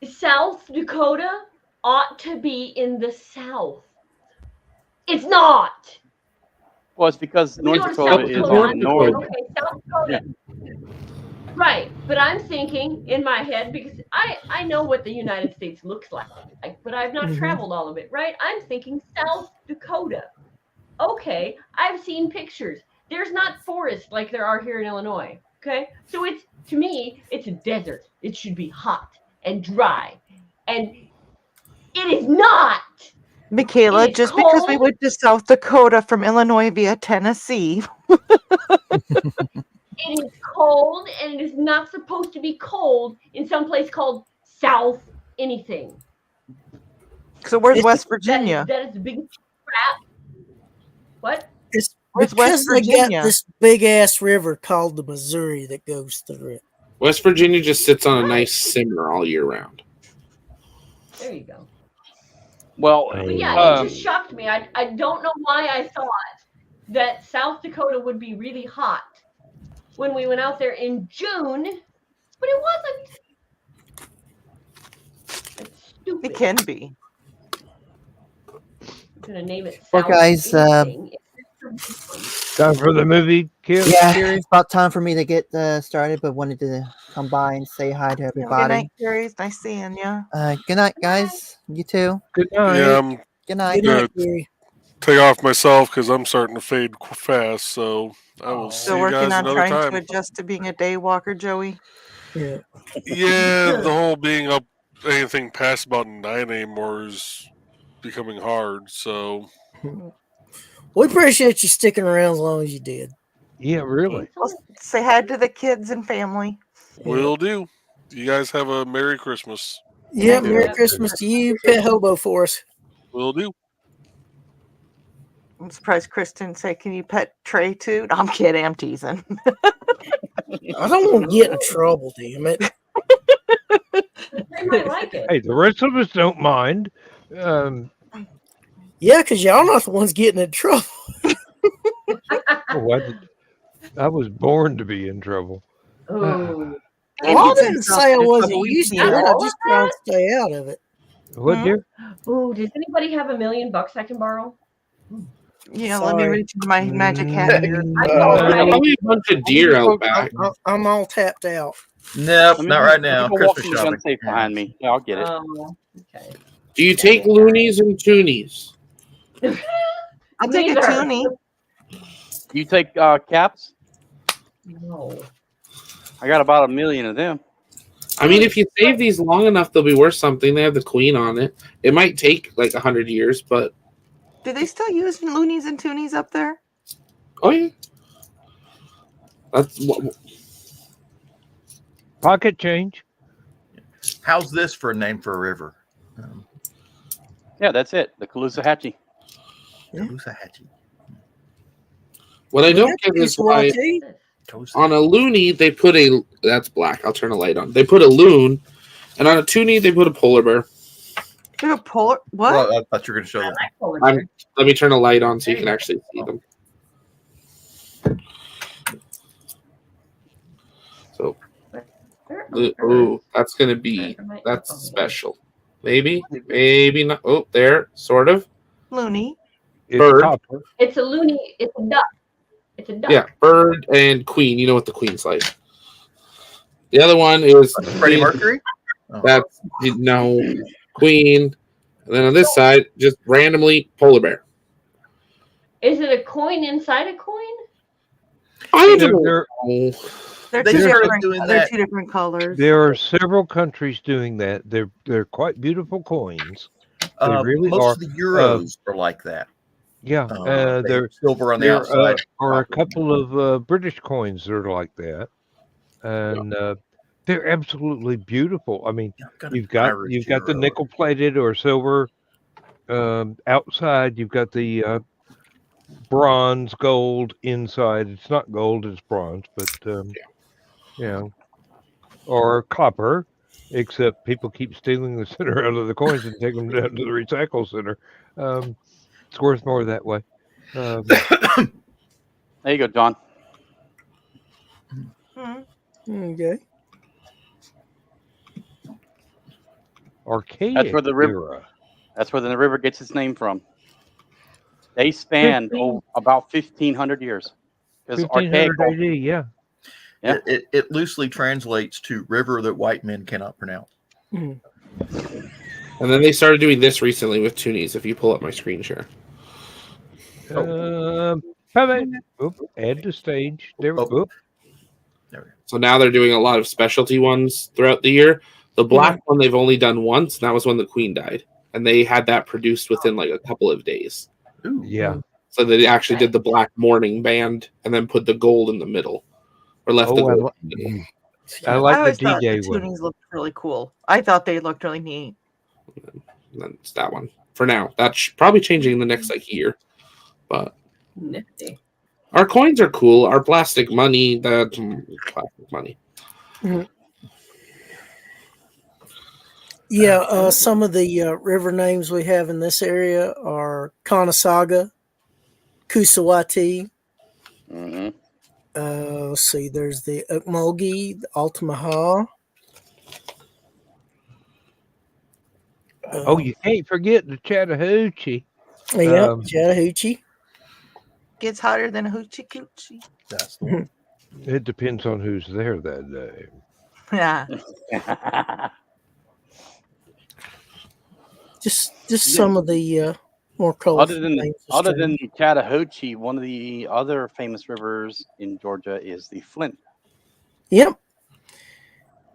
South Dakota ought to be in the South. It's not. Well, it's because We North go to Dakota South is Dakota. on I'm the thinking, north. okay, South Dakota. Right, but I'm thinking in my head because I know what the United States looks like, but I've not traveled all of it. Right, I'm thinking South Dakota. Okay, I've seen pictures. There's not forest like there are here in Illinois. Okay, so it's to me, it's a desert. It should be hot and dry, and it is not. Michaela, It is just because we cold. went to South Dakota from Illinois via Tennessee, It is cold, and it is not supposed to be cold in some place called South anything. so where's It's- West Virginia? That is a big crap. What? It's Where's West because they got Virginia? this big ass river called the Missouri that goes through it. West Virginia just sits on a Right. nice simmer all year round. There you go. Well, But yeah, it just shocked me. I don't know why I thought that South Dakota would be really hot when we went out there in June, but it wasn't. It's stupid. It can be. I'm gonna name it Well, South guys, anything. Time for the movie, Kim? Yeah, Carrie? it's about time for me to get started, but wanted to come by and say hi to Good everybody. night, Carrie. It's nice seeing you. Good night, guys. You too. Good night. Yeah, I'm Good night. Good night, Good. Gary. take off myself because I'm starting to fade fast. So I will see Still you working guys on another trying to time. adjust to being a day walker, Joey. Yeah. Yeah, the whole being up anything past about 9 anymore is becoming hard. So We appreciate you sticking around as long as you did. Yeah, really. Well, say hi to the kids and family. will do. You guys have a Merry Christmas. Yeah, Thank you. Merry Christmas to you. Pet hobo for us. Will do. I'm surprised Kristen said, "Can you pet Trey too?" No, I'm kidding. I'm teasing. I don't want to get in trouble, damn it. They might like it. Hey, the rest of us don't mind. Yeah, because y'all not the ones getting in trouble. I was born to be in trouble. Oh, And Well, I he's in didn't trouble say I for wasn't trouble used to we've it. had. I just trying to stay out of it. What, Hmm? dear? oh, does anybody have $1 million I can borrow? Yeah, let me Sorry. reach into my magic hat here. I know, There's right? probably a bunch of deer out back. I'm all tapped out. Nope, let me not go- right let me now. go walk Christmas from the gun shopping. safe behind me. Yeah, I'll get it. Okay. Do you take loonies and toonies? I'll take a Neither. toonie. You take caps? No. I got about 1 million of them. I mean, if you save these long enough, they'll be worth something. They have the queen on it. It might take like 100 years, but Do they still use loonies and toonies up there? oh yeah, that's what. Pocket change. How's this for a name for a river? Yeah, that's it. The Caloosahatchee. Caloosahatchee. What I don't That's get is useful, why too. on a loony they put a that's black. I'll turn a light on. They put a loon, and on a toonie they put a polar bear. Do a polar what? Well, I thought you were going to show that. Let me turn a light on so you can actually see them. So, oh, that's gonna be that's special. Maybe not. Oh, there, sort of. Loony. It's Bird. copper. It's a loony. It's a duck. It's a duck. Yeah, bird and queen. You know what the queen's like. The other one is Freddie Mercury? That's no queen. And then on this side, just randomly polar bear. Is it a coin inside a coin? I There, don't there, know. They're They two started different. doing They're that. two different colors. there are several countries doing that. They're quite beautiful coins. They really Most are. of the Euros are like that. Yeah, They have there silver on the there outside. are a copper. couple of British coins that are like that, and they're absolutely beautiful. I mean, Yeah, I've got an you've got Irish the Euro. nickel plated or silver outside. You've got the bronze, gold inside. It's not gold; it's bronze, but you know, or copper. Except people keep stealing the center out of the coins and take them down to the recycle center. It's worth more that way. There you go, John. Okay. Archaic That's where the river. era. That's where the river gets its name from. They span 15 about 1,500 years. Because 1500 AD, yeah. Yeah. It loosely translates to river that white men cannot pronounce. And then they started doing this recently with toonies. If you pull up my screen share. Add to stage. There we Oh. go. So now they're doing a lot of specialty ones throughout the year. The black one they've only done once, and that was when the queen died. And they had that produced within like a couple of days. Ooh. Yeah. So they actually did the black mourning band and then put the gold in the middle. Or left the gold in the middle. I like always the thought the DJ one. tunings looked really cool. I thought they looked really neat. That's that one for now. That's probably changing in the next like year. But Nifty. our coins are cool. Our plastic money, that's plastic money. Yeah, some of the river names we have in this area are Conosaga, Kusawati. Mm-hmm. Let's see, there's the Ukmogi, the Altamaha. Oh, you can't forget the Chattahoochee. Yeah, Chattahoochee. Gets hotter than a hoochie coochie. That's the one. It depends on who's there that day. Yeah. Just some of the more colorful Other than names. the Chattahoochee, one of the other famous rivers in Georgia is the Flint. Yep.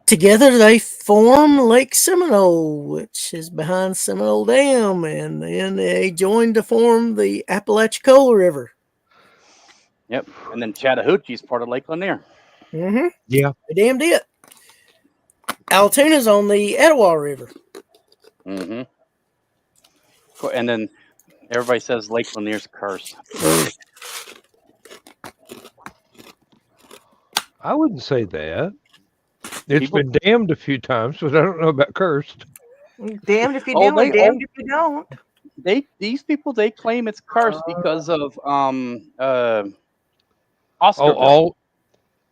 Together they form Lake Seminole, which is behind Seminole Dam, and then they joined to form the Apalachicola River. Yep, and then Chattahoochee is part of Lake Lanier. Mm-hmm. Yeah. They damn did. Altoona's on the Etowah River. Mm-hmm. And then everybody says Lake Lanier's cursed. I wouldn't say that. It's been damned a few times, but I don't know about cursed. Damned if you do and damned if you don't. These people claim it's cursed because of Oscarville.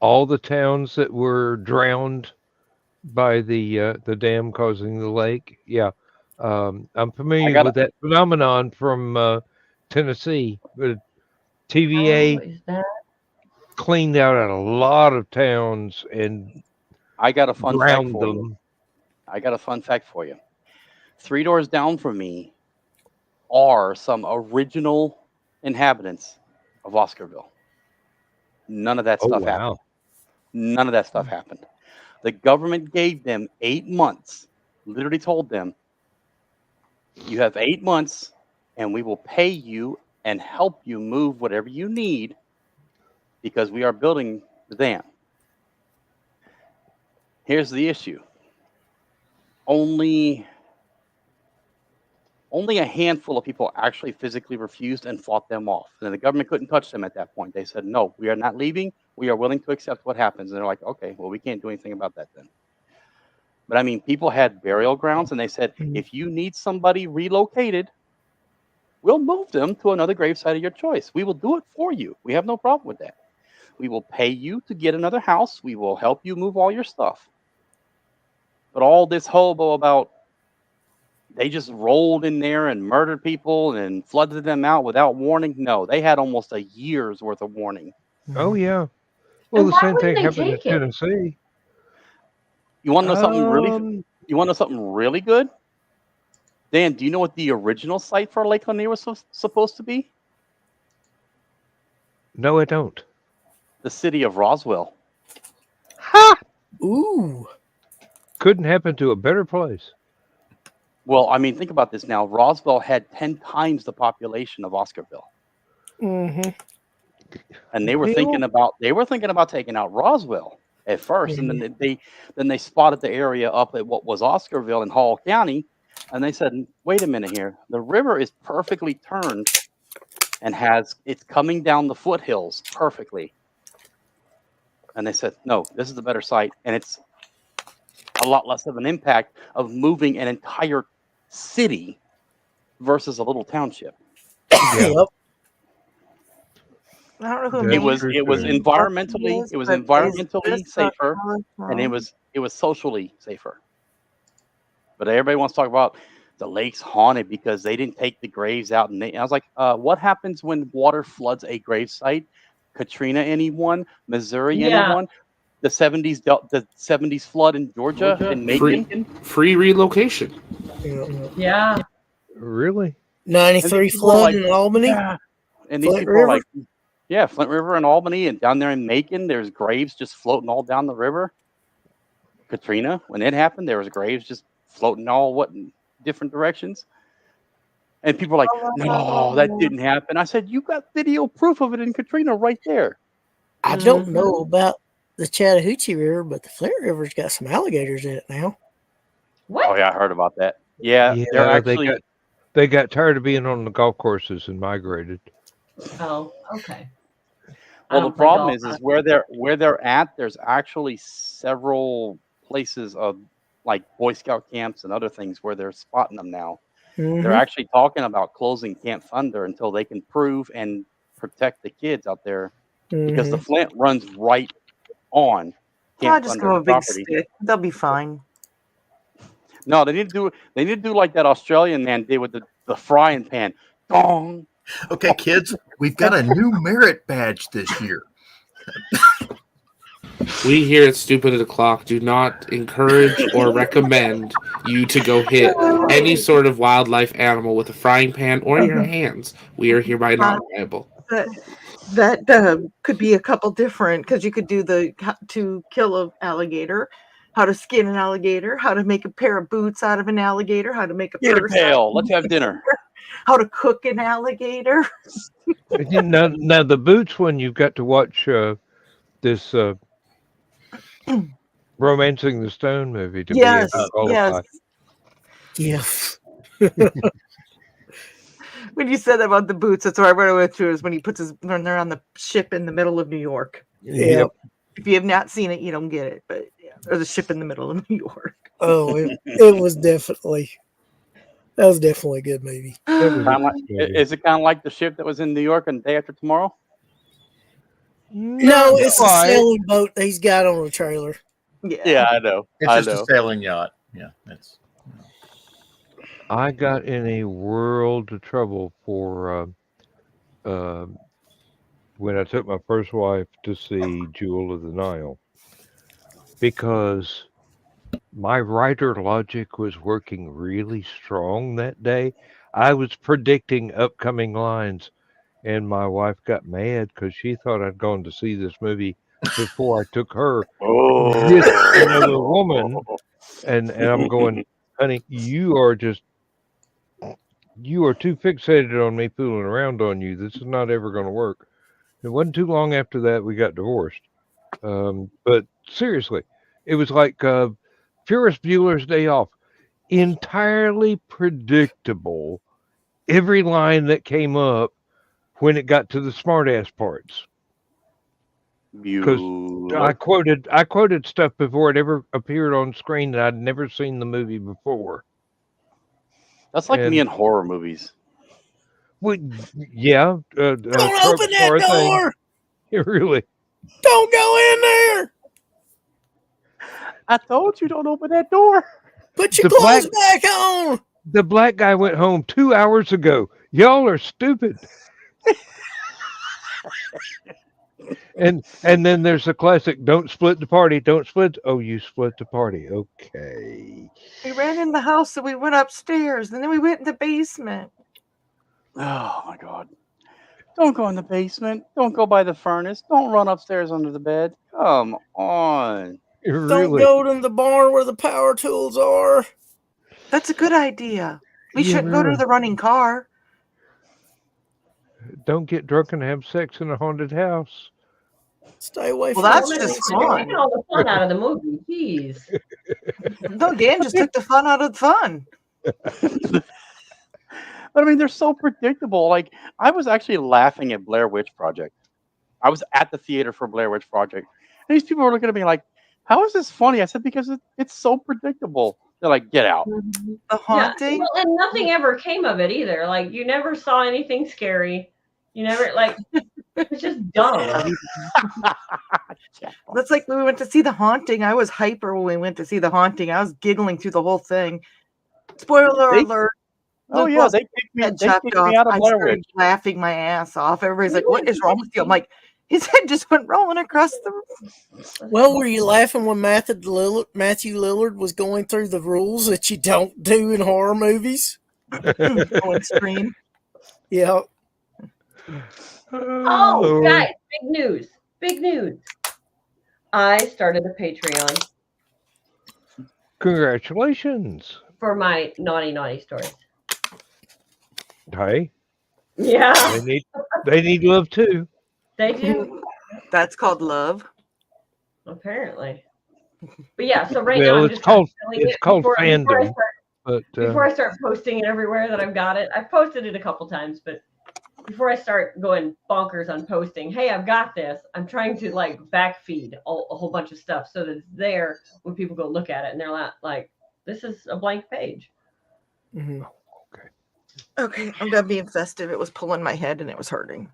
All the towns that were drowned by the dam causing the lake. Yeah. I'm familiar with that phenomenon from Tennessee, but TVA cleaned out a lot of towns and I got a fun fact drowned for them. you. I got a fun fact for you. 3 doors down from me are some original inhabitants of Oscarville. None of that stuff happened. None of that stuff happened. The government gave them 8 months, literally told them, you have 8 months and we will pay you and help you move whatever you need because we are building the dam. Here's the issue. Only a handful of people actually physically refused and fought them off. And the government couldn't touch them at that point. They said, no, we are not leaving. We are willing to accept what happens. And they're like, okay, well, we can't do anything about that then. But I mean, people had burial grounds and they said, if you need somebody relocated, we'll move them to another gravesite of your choice. We will do it for you. We have no problem with that. We will pay you to get another house. We will help you move all your stuff. But all this hobo about they just rolled in there and murdered people and flooded them out without warning. No, they had almost a year's worth of warning. Oh, yeah. Well, And the why same thing wouldn't they happened in take it? Tennessee. You want to know something really? You want to know something really good? Dan, do you know what the original site for Lake Lanier was supposed to be? No, I don't. The city of Roswell. Ha! Ooh. Couldn't happen to a better place. Well, I mean, think about this now. Roswell had 10 times the population of Oscarville. Mm-hmm. And they were thinking about taking out Roswell at first, and then they spotted the area up at what was Oscarville in Hall County, and they said, "Wait a minute here. The river is perfectly turned, and it's coming down the foothills perfectly." And they said, "No, this is the better site, and it's a lot less of an impact of moving an entire city versus a little township." Yeah. Yep. I don't know who It was environmentally safer, and it was socially safer. But everybody wants to talk about the lake's haunted because they didn't take the graves out. And I was like, what happens when water floods a grave site? Katrina, anyone? Missouri, anyone? The 70s flood in Georgia in Macon. Free relocation. Yeah. Really? 93 flood in Albany. Yeah. And these Flint people River? are like, yeah, Flint River in Albany, and down there in Macon, there's graves just floating all down the river. Katrina, when it happened, there was graves just floating all in different directions. And people are like, no, that didn't happen. I said, you got video proof of it in Katrina right there. I don't know about the Chattahoochee River, but the Flint River's got some alligators in it now. What? Oh yeah, I heard about that. Yeah, they're actually they got tired of being on the golf courses and migrated. Oh, okay. well, the problem is where they're at. There's actually several places of like Boy Scout camps and other things where they're spotting them now. They're actually talking about closing Camp Thunder until they can prove and protect the kids out there because the Flint runs right on Camp just Thunder go a big property. stick. They'll be fine. No, they need to do like that Australian man did with the frying pan. Dong. Okay, kids, we've got a new merit badge this year. We here at Stupid at the Clock do not encourage or recommend you to go hit any sort of wildlife animal with a frying pan or your hands. We are hereby not liable. That could be a couple different, because you could do how to kill an alligator, how to skin an alligator, how to make a pair of boots out of an alligator, how to make a Get a purse pail. Let's have dinner. how to cook an alligator. Now the boots one, you've got to watch this Romancing the Stone movie to Yes, be able to qualify. Yes. When you said about the boots, that's what I went through, is when they're on the ship in the middle of New York. Yeah. If you have not seen it, you don't get it. But yeah, or the ship in the middle of New York. Oh, it was definitely a good movie. Is it kind of like the ship that was in New York on Day After Tomorrow? No, it's a sailing boat that he's got on a trailer. Yeah, I know. It's just a sailing yacht. Yeah, that's. I got in a world of trouble for when I took my first wife to see Jewel of the Nile, because my writer logic was working really strong that day. I was predicting upcoming lines, and my wife got mad because she thought I'd gone to see this movie before I took her with another woman. And I'm going, honey, you are too fixated on me fooling around on you. This is not ever going to work. It wasn't too long after that we got divorced. But seriously, it was like Ferris Bueller's Day Off. Entirely predictable. Every line that came up when it got to the smartass parts. Because I quoted stuff before it ever appeared on screen that I'd never seen the movie before. That's like me in horror movies. Well, yeah. Don't open that door! Really? Don't go in there! I told you, don't open that door. Put your clothes back on! The black guy went home 2 hours ago. Y'all are stupid. And then there's the classic, don't split the party, don't split. Oh, you split the party. Okay. We ran in the house, so we went upstairs, and then we went in the basement. Oh, my God. Don't go in the basement. Don't go by the furnace. Don't run upstairs under the bed. Come on. Really? Don't go to the barn where the power tools are. That's a good idea. We shouldn't go to the running car. Don't get drunk and have sex in a haunted house. Stay away from that's Well, just you're fun. taking all the fun out of the movie. Jeez. No, Dan just took the fun out of the fun. But I mean, they're so predictable. Like, I was actually laughing at Blair Witch Project. I was at the theater for Blair Witch Project. And these people were looking at me like, how is this funny? I said, because it's so predictable. They're like, get out. The haunting? Yeah, well, and nothing ever came of it either. Like, you never saw anything scary. You never, like, it's just dumb. That's like when we went to see The Haunting. I was hyper when we went to see The Haunting. I was giggling through the whole thing. Spoiler They- alert. Oh Luke yeah, was they kicked me. head They chopped kicked off. me out of I Blair started Witch. laughing my ass off. Everybody's like, "What is wrong with you?" I'm like, his head just went rolling across the room. Well, were you laughing when Matthew Lillard was going through the rules that you don't do in horror movies? So extreme. Yeah. Oh, Lord. guys, big news. Big news. I started a Patreon Congratulations. for my naughty stories. Hey, Yeah, they need love too. they do, That's called love. apparently. But yeah, so right now Well, I'm it's just kind of called filling it fandom, before I but start posting it everywhere that I've got it. I've posted it a couple times, but before I start going bonkers on posting, hey, I've got this, I'm trying to like backfeed a whole bunch of stuff so that it's there when people go look at it and they're not like, this is a blank page. Mm-hmm. Okay, I'm done being festive. It was pulling my head and it was hurting.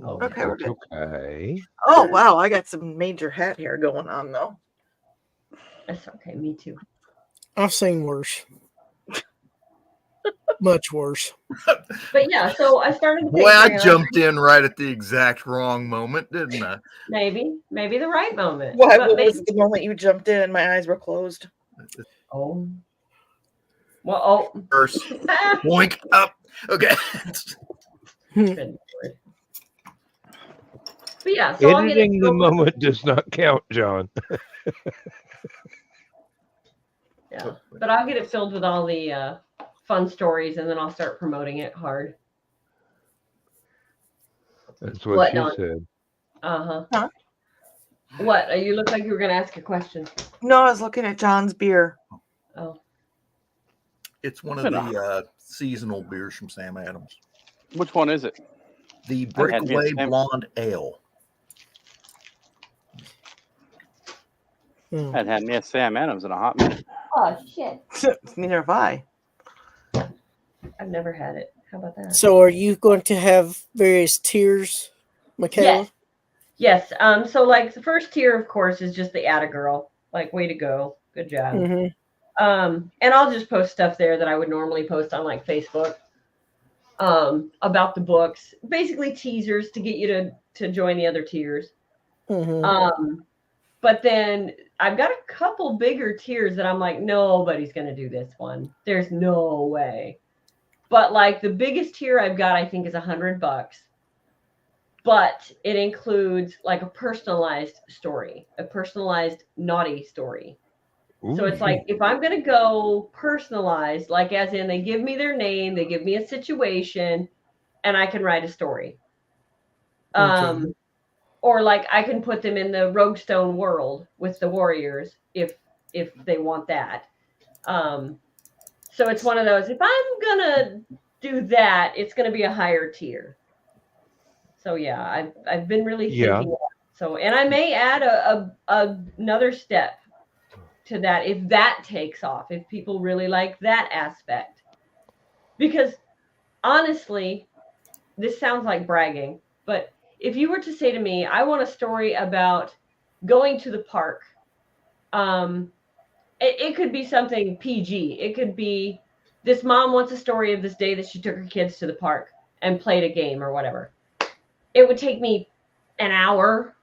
Oh, Okay, we're it's good. okay. Oh wow, I got some major hat hair going on though. that's okay. Me too. I've seen worse. Much worse. But yeah, so I started. Boy, I Patreon. jumped in right at the exact wrong moment, didn't I? Maybe the right moment. Why? But What maybe, was it the moment you jumped in and my eyes were closed? oh, well, oh, First, boink up. Okay. good Lord. But yeah, so I'll get it Editing the filled with- moment does not count, John. Yeah, but I'll get it filled with all the fun stories, and then I'll start promoting it hard. That's what What, she Dawn? said. Huh? What? You look like you were going to ask a question. No, I was looking at John's beer. Oh, It's one of the seasonal beers from Sam Adams. Which one is it? The I've had Breakaway Sam- Blonde Ale. Hmm. I'd had me a Sam Adams in a hot minute. oh shit! Neither have I. I've never had it. How about that? So, are you going to have various tiers, Michaela? Yes. So like the first tier, of course, is just the Atta Girl. Like, way to go, good job. Mm-hmm. And I'll just post stuff there that I would normally post on like Facebook. About the books, basically teasers to get you to join the other tiers. Mm-hmm. But then I've got a couple bigger tiers that I'm like, nobody's gonna do this one. There's no way. But like the biggest tier I've got, I think, is $100. But it includes like a personalized story, a personalized naughty story. So it's like, if I'm going to go personalized, like as in they give me their name, they give me a situation, and I can write a story. Okay. Or like I can put them in the Rogue Stone world with the warriors if they want that. So it's one of those, if I'm going to do that, it's going to be a higher tier. So yeah, I've been really thinking about it. So, and I may add another step to that if that takes off, if people really like that aspect. Because honestly, this sounds like bragging, but if you were to say to me, I want a story about going to the park, it could be something PG. It could be this mom wants a story of this day that she took her kids to the park and played a game or whatever. It would take me an hour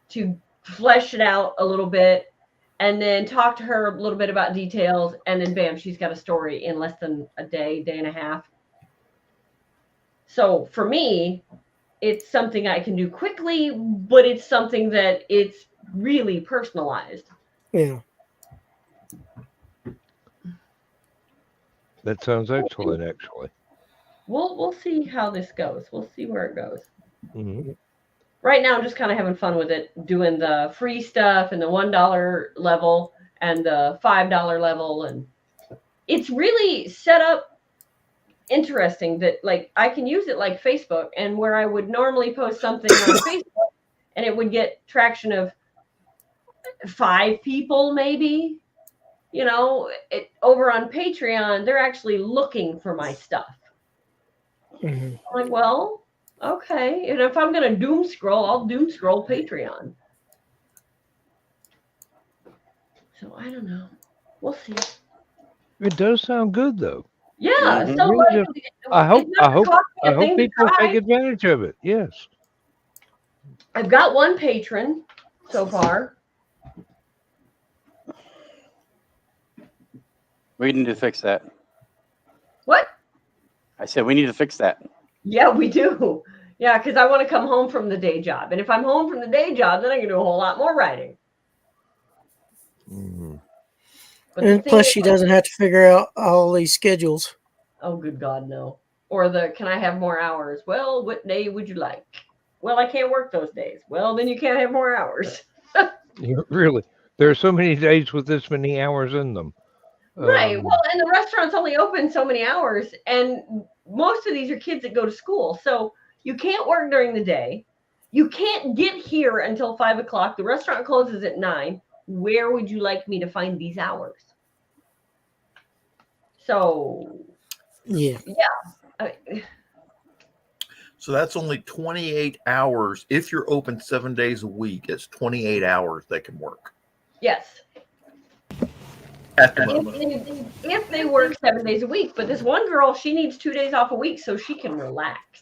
to flesh it out a little bit, and then talk to her a little bit about details, and then bam, she's got a story in less than a day and a half. So for me, it's something I can do quickly, but it's something that it's really personalized. Yeah. That sounds excellent, actually. We'll see how this goes. We'll see where it goes. Mm-hmm. Right now, I'm just kind of having fun with it, doing the free stuff and the $1 level and the $5 level. And it's really set up interesting that like I can use it like Facebook, and where I would normally post something on Facebook and it would get traction of 5 people, maybe, you know, over on Patreon, they're actually looking for my stuff. Mm-hmm. I'm like, well, okay. And if I'm going to doom scroll, I'll doom scroll Patreon. So I don't know. We'll see. It does sound good though. Yeah. Mhm. So Really like, does. it's I hope not costing a thing to people take try. advantage of it. Yes. I've got one patron so far. We need to fix that. What? I said we need to fix that. Yeah, we do. Yeah, because I want to come home from the day job. And if I'm home from the day job, then I can do a whole lot more writing. Mhm. But the And thing plus, is, she doesn't have to figure out all these schedules. oh, good God, no. Or can I have more hours? Well, what day would you like? Well, I can't work those days. Well, then you can't have more hours. Really, there are so many days with this many hours in them. Right. Well, and the restaurant's only open so many hours, and most of these are kids that go to school. So you can't work during the day. You can't get here until 5 o'clock. The restaurant closes at 9. Where would you like me to find these hours? So, Yeah. So that's only 28 hours. If you're open 7 days a week, it's 28 hours they can work yes. at the moment. If they work 7 days a week, but this one girl, she needs 2 days off a week so she can relax.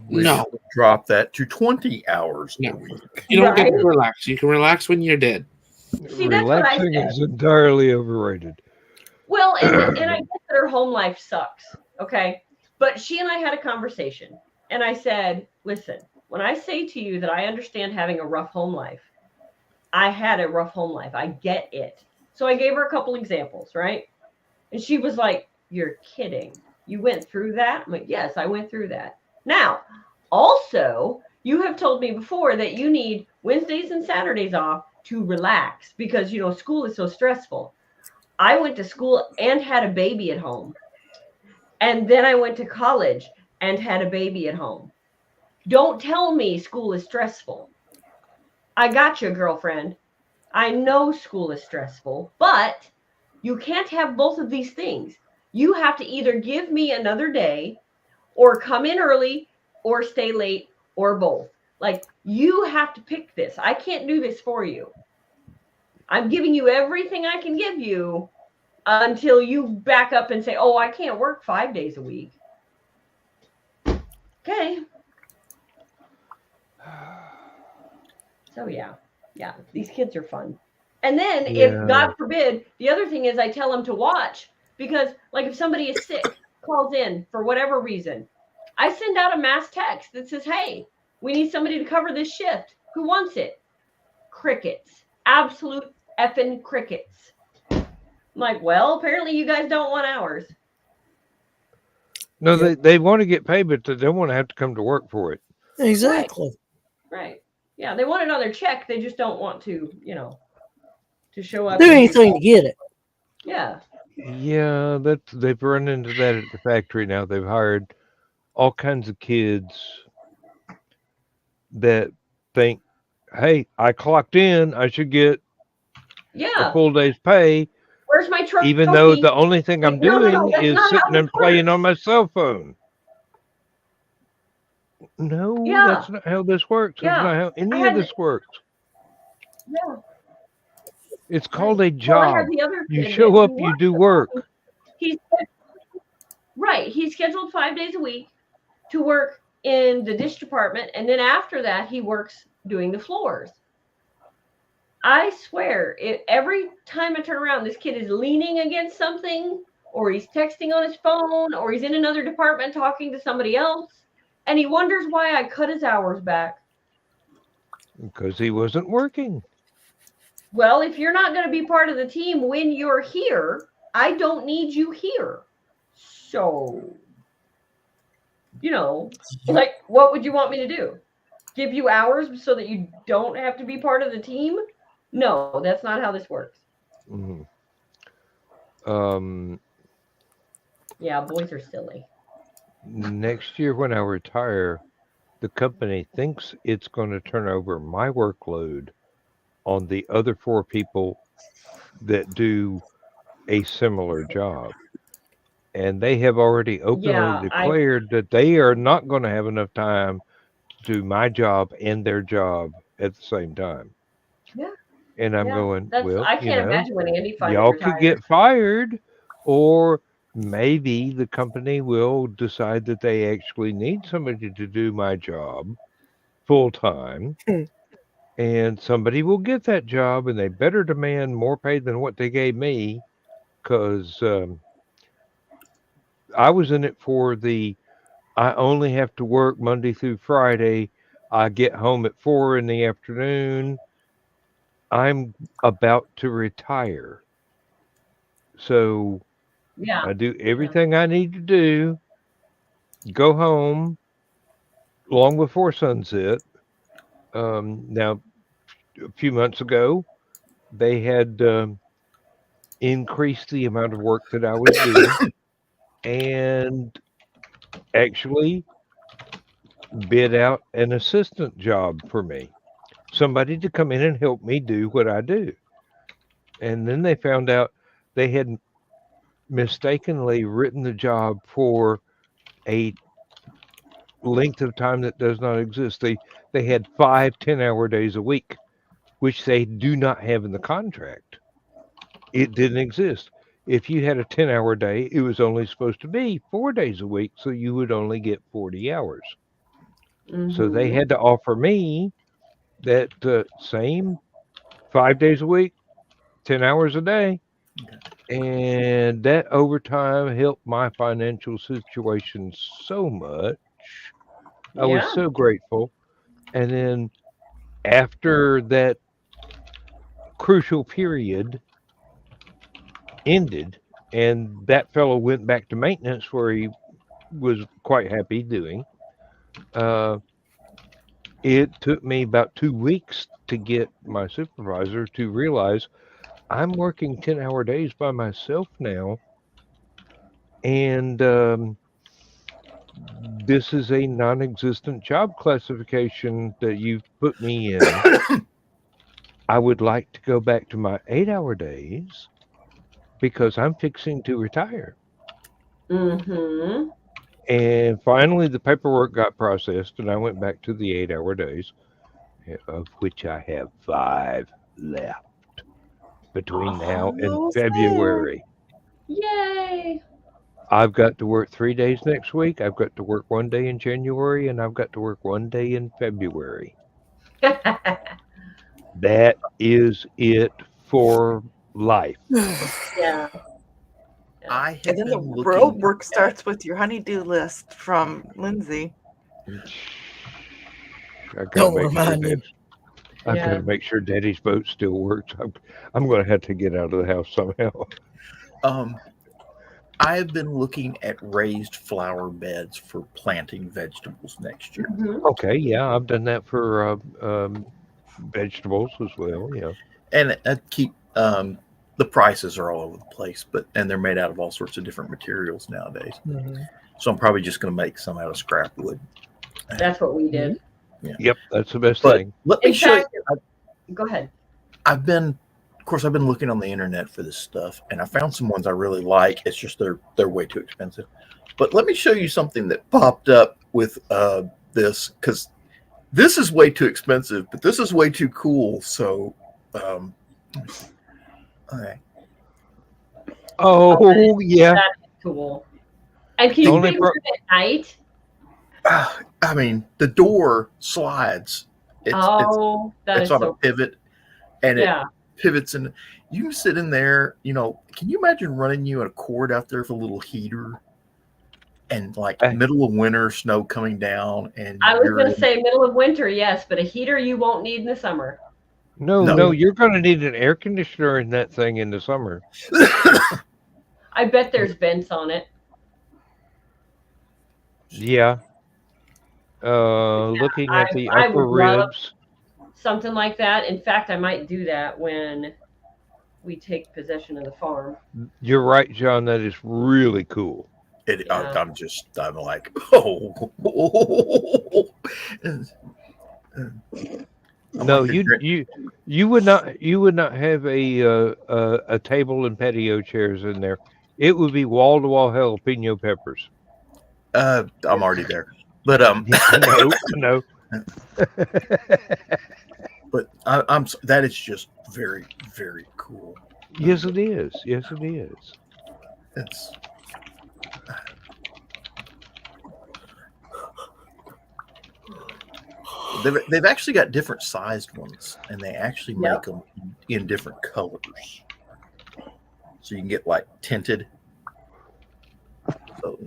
No. Drop that to 20 hours No. a week. You don't get Right. to relax. You can relax when you're dead. See, that's what I Relaxing said. is entirely overrated. Well, and I get that her home life sucks, okay? But she and I had a conversation, and I said, listen, when I say to you that I understand having a rough home life, I had a rough home life. I get it. So I gave her a couple examples, right? And she was like, you're kidding. You went through that? I'm like, yes, I went through that. Now, also, you have told me before that you need Wednesdays and Saturdays off to relax because, school is so stressful. I went to school and had a baby at home. And then I went to college and had a baby at home. Don't tell me school is stressful. I got you, girlfriend. I know school is stressful, but you can't have both of these things. You have to either give me another day or come in early or stay late or both. Like, you have to pick this. I can't do this for you. I'm giving you everything I can give you until you back up and say, oh, I can't work 5 days a week. Okay. So, yeah, these kids are fun. And then if, God forbid, the other thing is I tell them to watch because, like, if somebody is sick, calls in for whatever reason, I send out a mass text that says, hey, we need somebody to cover this shift. Who wants it? Crickets. Absolute effing crickets. I'm like, well, apparently you guys don't want hours. No, they want to get paid, but they don't want to have to come to work for it. Exactly. Right. Yeah, they want it on their check. They just don't want to, to show up. Do anything to get it. Yeah. Yeah, they've run into that at the factory now. They've hired all kinds of kids that think, hey, I clocked in, I should get a full day's pay. Where's my trophy? Even though the only thing I'm doing that's is not how sitting this and playing works. on my cell phone. No, that's not how this works. That's not how any of this works. Yeah. It's called a Well, I job. had the other You kid show that up, he you do works. work. He's right. He's scheduled 5 days a week to work in the dish department, and then after that, he works doing the floors. I swear, every time I turn around, this kid is leaning against something, or he's texting on his phone, or he's in another department talking to somebody else, and he wonders why I cut his hours back. Because he wasn't working. Well, if you're not going to be part of the team when you're here, I don't need you here. So, like, what would you want me to do? Give you hours so that you don't have to be part of the team? No, that's not how this works. Mm-hmm. Yeah, boys are silly. Next year when I retire, the company thinks it's going to turn over my workload on the other 4 people that do a similar job. And they have already openly declared that they are not going to have enough time to do my job and their job at the same time. Yeah. And I'm Yeah, going, that's well, I can't imagine when Andy finally y'all retires. could get fired, or maybe the company will decide that they actually need somebody to do my job full time, and somebody will get that job, and they better demand more pay than what they gave me, because I was in it for I only have to work Monday through Friday. I get home at 4 in the afternoon. I'm about to retire. So Yeah. I do everything I need to do, go home long before sunset. Now, a few months ago, they had increased the amount of work that I was doing and actually bid out an assistant job for me, somebody to come in and help me do what I do. And then they found out they had mistakenly written the job for a length of time that does not exist. They had 5 10-hour days a week, which they do not have in the contract. It didn't exist. If you had a 10-hour day, it was only supposed to be 4 days a week, so you would only get 40 hours. So they had to offer me that same 5 days a week, 10 hours a day. And that overtime helped my financial situation so much. I was Yeah. so grateful. And then after that crucial period ended, and that fellow went back to maintenance where he was quite happy doing, it took me about 2 weeks to get my supervisor to realize I'm working 10-hour days by myself now, and this is a non-existent job classification that you've put me in. I would like to go back to my 8-hour days because I'm fixing to retire. Mm-hmm. And finally, the paperwork got processed, and I went back to the 8-hour days, of which I have 5 left between now and Almost February. Yay! I've got to work 3 days next week. I've got to work 1 day in January, and I've got to work 1 day in February. That is it for life. Yeah. I have And then the been looking. road work starts with your honeydew list from Lindsay. I gotta Don't make sure remind him. I've got Yeah. to make sure Daddy's boat still works. I'm going to have to get out of the house somehow. I have been looking at raised flower beds for planting vegetables next year. Mm-hmm. Okay, yeah, I've done that for vegetables as well. Yeah, And I keep the prices are all over the place, and they're made out of all sorts of different materials nowadays. Mhm. So I'm probably just going to make some out of scrap wood. That's what we did. Yep, that's the best But thing. let me In show fact, you. go ahead. Of course, I've been looking on the internet for this stuff, and I found some ones I really like. It's just they're way too expensive. But let me show you something that popped up with this, because this is way too expensive, but this is way too cool. So, okay. Oh yeah, That's cool. And can you Only fix pro- it at night? I mean, the door slides. That It's is on so a pivot, and yeah. it pivots, and you can sit in there. Can you imagine running you a cord out there with a little heater, and like middle of winter, snow coming down, and I was going to say middle of winter, yes, but a heater you won't need in the summer. No, you're going to need an air conditioner in that thing in the summer. I bet there's vents on it. Yeah. Looking at the I upper would love ribs. something like that. In fact, I might do that when we take possession of the farm. You're right, John. That is really cool. I'm like, oh. No, you would not have a table and patio chairs in there. It would be wall to wall jalapeno peppers. I'm already there, but no. But that is just very, very cool. Yes, it is. Yes, it is. It's they've actually got different sized ones, and they actually make them in different colors, so you can get like tinted. So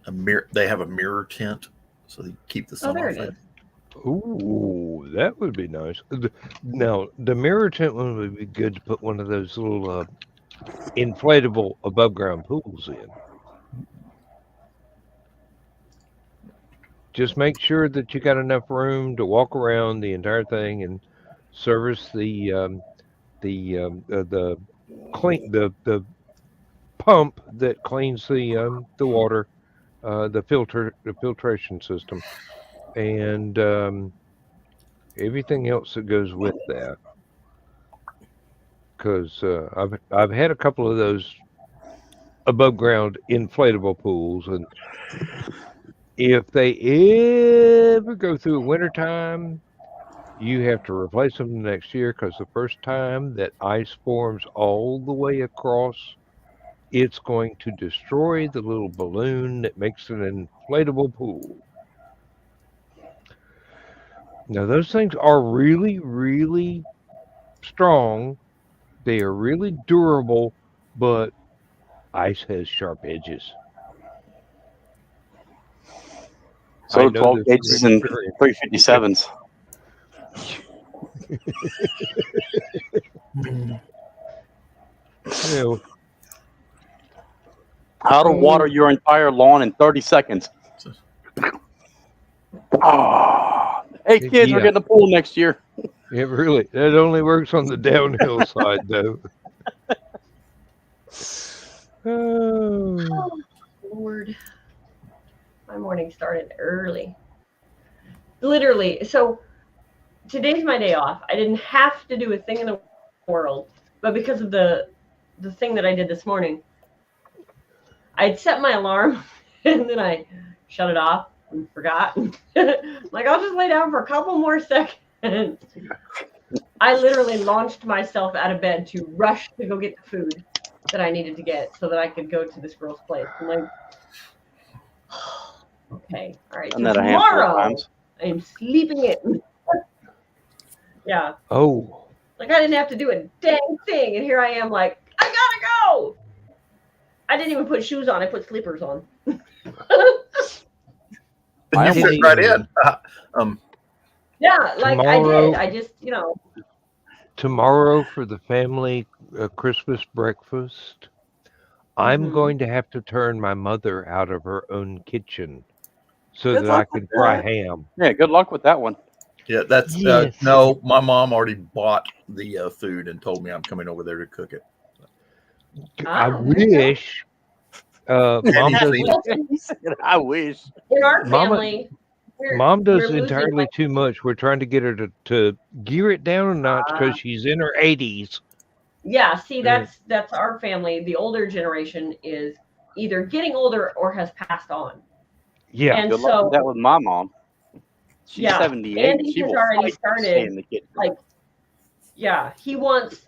a mirror. They have a mirror tint, so they keep the sun off it. Ooh, that would be nice. Now, the mirror tint one would be good to put one of those little inflatable above ground pools in. Just make sure that you got enough room to walk around the entire thing and service the pump that cleans the water, the filtration system, and everything else that goes with that. Because I've had a couple of those above ground inflatable pools, and if they ever go through a wintertime, you have to replace them next year, because the first time that ice forms all the way across, it's going to destroy the little balloon that makes an inflatable pool. Now, those things are really, really strong. They are really durable, but ice has sharp edges. So 12 gauges and 357s. How to water your entire lawn in 30 seconds. Oh. Hey, kids, we're getting a pool next year. It really, that only works on the downhill side, though. Oh, Lord. My morning started early. Literally. So today's my day off. I didn't have to do a thing in the world, but because of the thing that I did this morning, I'd set my alarm and then I shut it off and forgot. Like, I'll just lay down for a couple more seconds. I literally launched myself out of bed to rush to go get the food that I needed to get so that I could go to this girl's place. I'm like, okay, all right. So tomorrow, I'm sleeping in. Yeah. Oh. Like, I didn't have to do a dang thing, and here I am like, I gotta go. I didn't even put shoes on. I put sleepers on. You fit right in. Yeah, like tomorrow, I did. I just, Tomorrow for the family Christmas breakfast, I'm going to have to turn my mother out of her own kitchen so that I can fry ham. Yeah, good luck with that one. Yeah, that's no. My mom already bought the food and told me I'm coming over there to cook it. I wish. Mom does. I wish. In our family, Mom does entirely too much. We're trying to get her to gear it down a notch because she's in her 80s. Yeah, see, that's our family. The older generation is either getting older or has passed on. Yeah, and good luck with that with my mom. She's 78. Andy she has will already stay in the started. kitchen. Like, yeah, he wants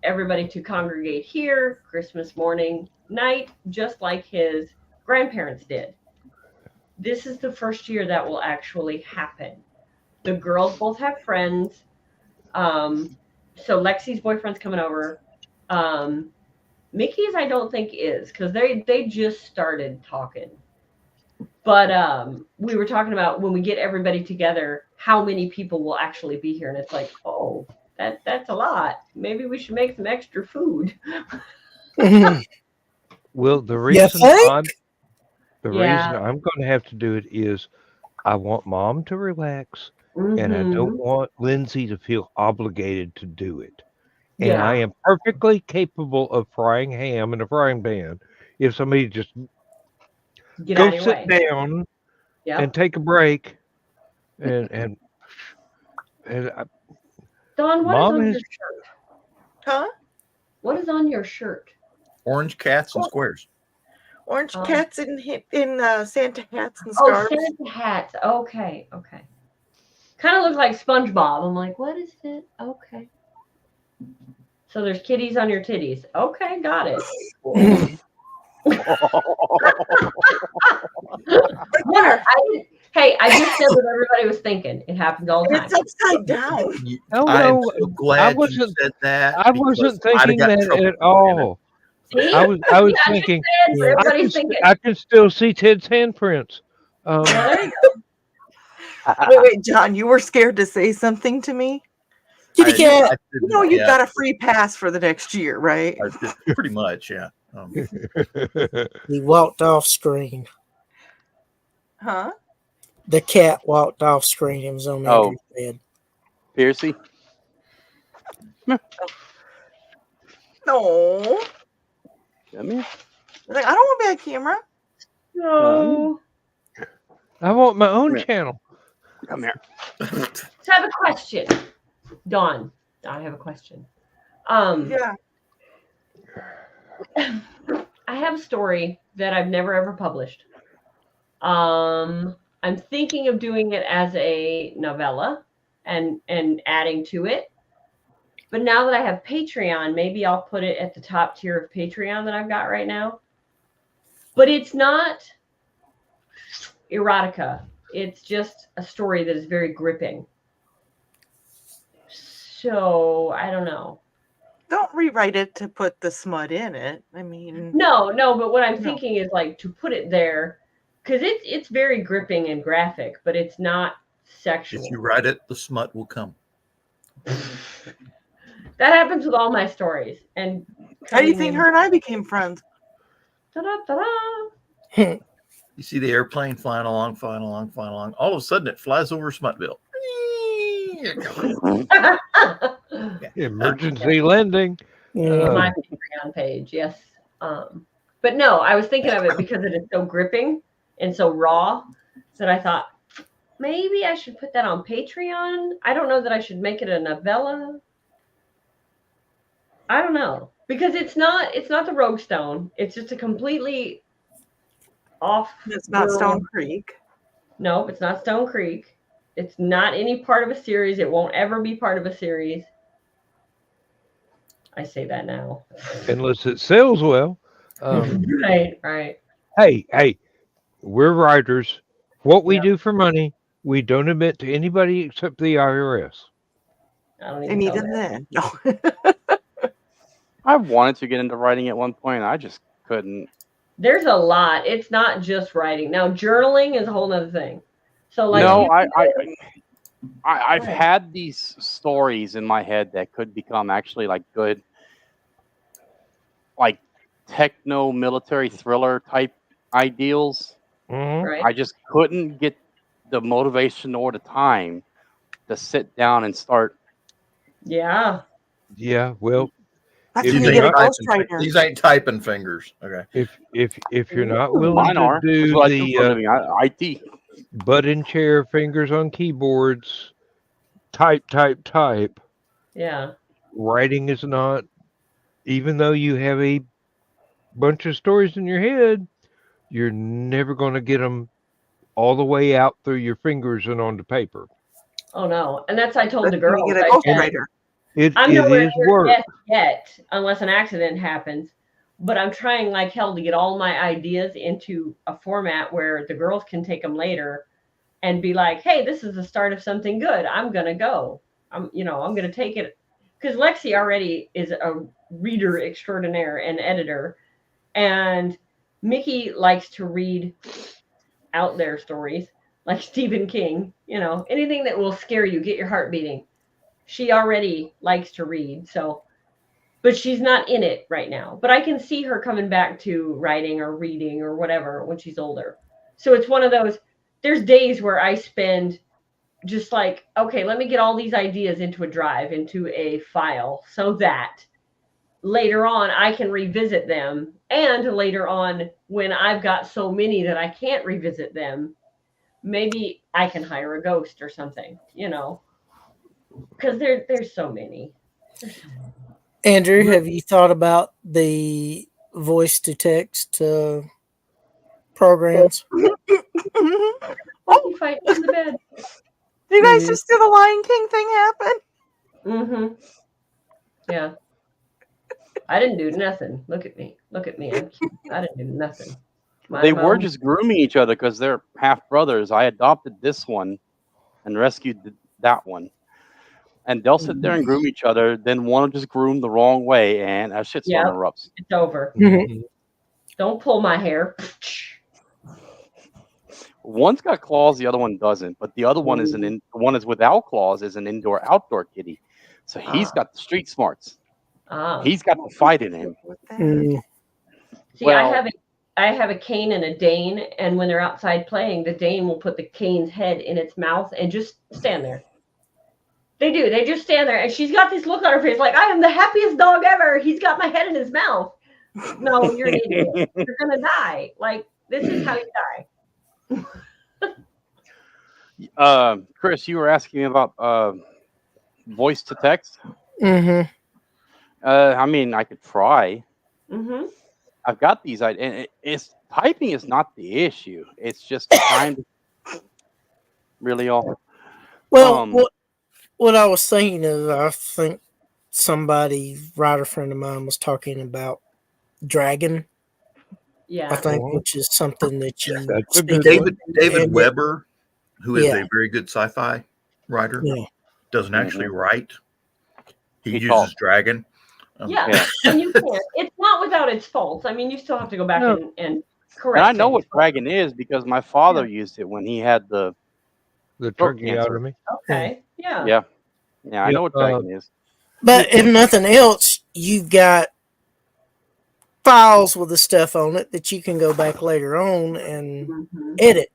everybody to congregate here Christmas morning, night, just like his grandparents did. This is the first year that will actually happen. The girls both have friends. So Lexi's boyfriend's coming over. Mickey's I don't think is, because they just started talking. But we were talking about when we get everybody together, how many people will actually be here. And it's like, oh, that's a lot. Maybe we should make some extra food. Well, the reason I'm going to have to do it is I want Mom to relax, and I don't want Lindsay to feel obligated to do it. And I am perfectly capable of frying ham in a frying pan if somebody just go sit down and take a break. And Dawn, what is on your shirt? Huh? What is on your shirt? Orange cats and squares. Orange cats in Santa hats and scarves. Oh, Santa hats. Okay. Kind of look like SpongeBob. I'm like, what is it? Okay. So there's kitties on your titties. Okay, got it. Where? Hey, I just said what everybody was thinking. It happens all the time. It's upside down. Oh, I'm no, so glad you wasn't- said that. I wasn't because I'd have thinking got in that trouble at for saying it. all. See? I was Yeah, I just thinking said what everybody's thinking. I can still see Ted's handprints. Well, there you go. Wait, John, you were scared to say something to me? Kitty cat. You know you got a free pass for the next year, right? Pretty much, yeah. He walked off screen. Huh? The cat walked off screen and was on Andrew's bed. Piercy? No. Come here. Like, I don't want to be on camera. No. I want my own channel. Come here. So I have a question. Dawn, I have a question. Yeah. I have a story that I've never ever published. I'm thinking of doing it as a novella and adding to it. But now that I have Patreon, maybe I'll put it at the top tier of Patreon that I've got right now. But it's not erotica. It's just a story that is very gripping. So I don't know. Don't rewrite it to put the smut in it. I mean, No, but what I'm thinking is like to put it there because it's very gripping and graphic, but it's not sexual. If you write it, the smut will come. That happens with all my stories. And how do you think her and I became friends? Ta-da. You see the airplane flying along. All of a sudden, it flies over Smutville. Emergency landing. My Patreon page, yes. But no, I was thinking of it because it is so gripping and so raw that I thought maybe I should put that on Patreon. I don't know that I should make it a novella. I don't know because it's not the Rogue Stone. It's just a completely off. It's not Stone Creek. Nope, it's not Stone Creek. It's not any part of a series. It won't ever be part of a series. I say that now. Unless it sells well. Right. Hey, we're writers. What we do for money, we don't admit to anybody except the IRS. I don't And even even then, no. I wanted to get into writing at one point. I just couldn't. There's a lot. It's not just writing. Now, journaling is a whole nother thing. So, like, no, I've had these stories in my head that could become actually like good, like techno military thriller type ideals. Right. I just couldn't get the motivation or the time to sit down and start. Yeah. Yeah, well, these ain't typing fingers. Okay. If you're not willing Mine to are. do That's what I do for a the living. IT. button chair fingers on keyboards, type, Yeah. writing is not, even though you have a bunch of stories in your head, you're never going to get them all the way out through your fingers and onto paper. Oh, no. And that's I told the girls. Get a I said, ghostwriter. I'm It nowhere is near work. death yet, unless an accident happens. But I'm trying like hell to get all my ideas into a format where the girls can take them later and be like, hey, this is the start of something good. I'm going to go. I'm going to take it. Because Lexi already is a reader extraordinaire and editor. And Mickey likes to read out there stories like Stephen King, anything that will scare you, get your heart beating. She already likes to read. So, but she's not in it right now. But I can see her coming back to writing or reading or whatever when she's older. So it's one of those, there's days where I spend just like, okay, let me get all these ideas into a drive, into a file so that later on I can revisit them. And later on, when I've got so many that I can't revisit them, maybe I can hire a ghost or something, because there's so many. Andrew, have you thought about the voice to text programs? Oh, fight in the bed. You guys just do the Lion King thing happen? Mm-hmm. Yeah. I didn't do nothing. Look at me. Look at me. I'm cute. I didn't do nothing. They were just grooming each other because they're half brothers. I adopted this one and rescued that one. And they'll sit there and groom each other. Then one will just groom the wrong way, and a shitstorm erupts. It's over. Don't pull my hair. One's got claws, the other one doesn't. But the other one is the one is without claws is an indoor-outdoor kitty. So he's got the street smarts. He's got the fight in him. See, I have a cane and a Dane, and when they're outside playing, the Dane will put the cane's head in its mouth and just stand there. They do. They just stand there, and she's got this look on her face like, I am the happiest dog ever. He's got my head in his mouth. No, you're an idiot. You're going to die. Like, this is how you die. Chris, you were asking about voice to text. Mm-hmm. I mean, I could try. Mm-hmm. I've got these, and it's typing is not the issue. It's just trying to really all. Well, what I was thinking of, I think somebody, writer friend of mine, was talking about Dragon. Yeah, I think, which is something that you David Weber, who is Yeah. a very good sci-fi writer, Yeah. doesn't actually write. He uses talks. Dragon. Yeah, and you can't. It's not without its faults. I mean, you still have to go back and correct. And I know things. what Dragon is because my father used it when he had the tracheotomy. Okay. Yeah. Yeah. I know what Dragon is. But if nothing else, you've got files with the stuff on it that you can go back later on and edit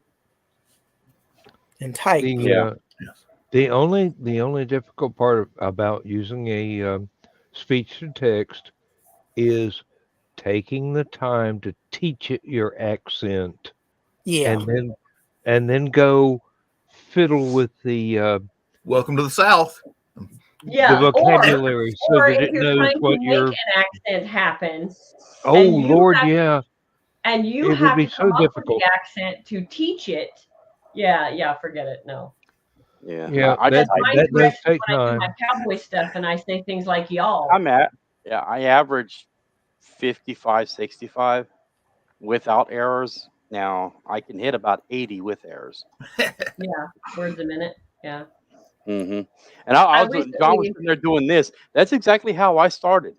and type. The only difficult part about using a speech to text is taking the time to teach it your accent. Yeah. And then go fiddle with the welcome to the South. Yeah, the vocabulary so or that if it you're knows trying what to you're. make an accent happen. Oh and you Lord, have- yeah. And you It would have be to so come up difficult. with the accent to teach it. Yeah, forget it. No. Yeah, Yeah, That's that my does correction take when I do time. my cowboy stuff and I say things like y'all. I average 55, 65 without errors. Now I can hit about 80 with errors. Yeah, words a minute. Yeah. Mm-hmm. And John was sitting there doing this. That's exactly how I started.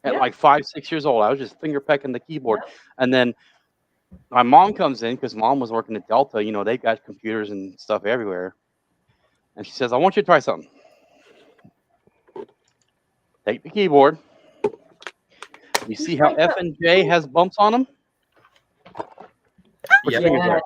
At like 5, 6 years old, I was just finger pecking the keyboard, and then my mom comes in because mom was working at Delta. You know, they got computers and stuff everywhere, and she says, "I want you to try something. Take the keyboard. You see how F and J has bumps on them? Put your fingers there.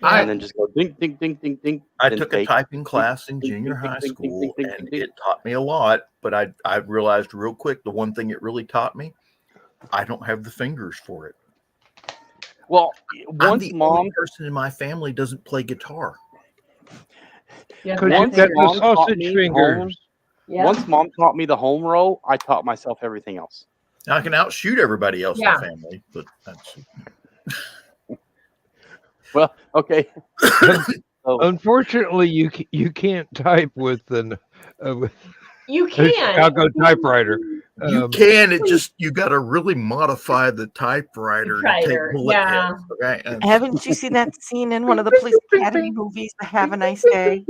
And then just go ding, ding, ding, ding, ding. I took a typing class in junior high school, and it taught me a lot. But I realized real quick the one thing it really taught me, I don't have the fingers for it. Well, I'm the only person in my family doesn't play guitar. Once mom taught me the home row, I taught myself everything else. Now I can outshoot everybody else in the family, but that's. Well, okay. Unfortunately, you can't type with an you a can Chicago typewriter. You can. It just you got to really modify the typewriter to take bullet hits. Okay. Haven't you seen that scene in one of the Police Academy movies, The Have a Nice Day?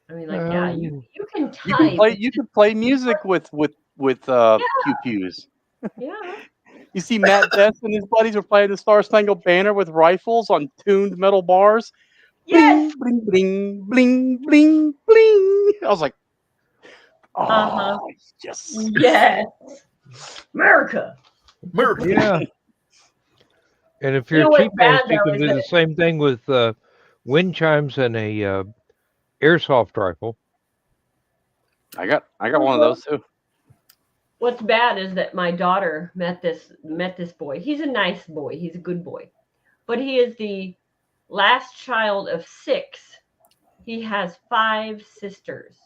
I mean, like, you can type. You can play music with QQs. Yeah. You see Matt Best and his buddies were playing the Star Spangled Banner with rifles on tuned metal bars. Yes. Bling, bling, bling, bling, bling. I was like, yes. Yes. America. Yeah. And if you're cheap ass, you can do the same thing with wind chimes and a airsoft rifle. I got one of those too. What's bad is that my daughter met this boy. He's a nice boy. He's a good boy. But he is the last child of 6. He has 5 sisters.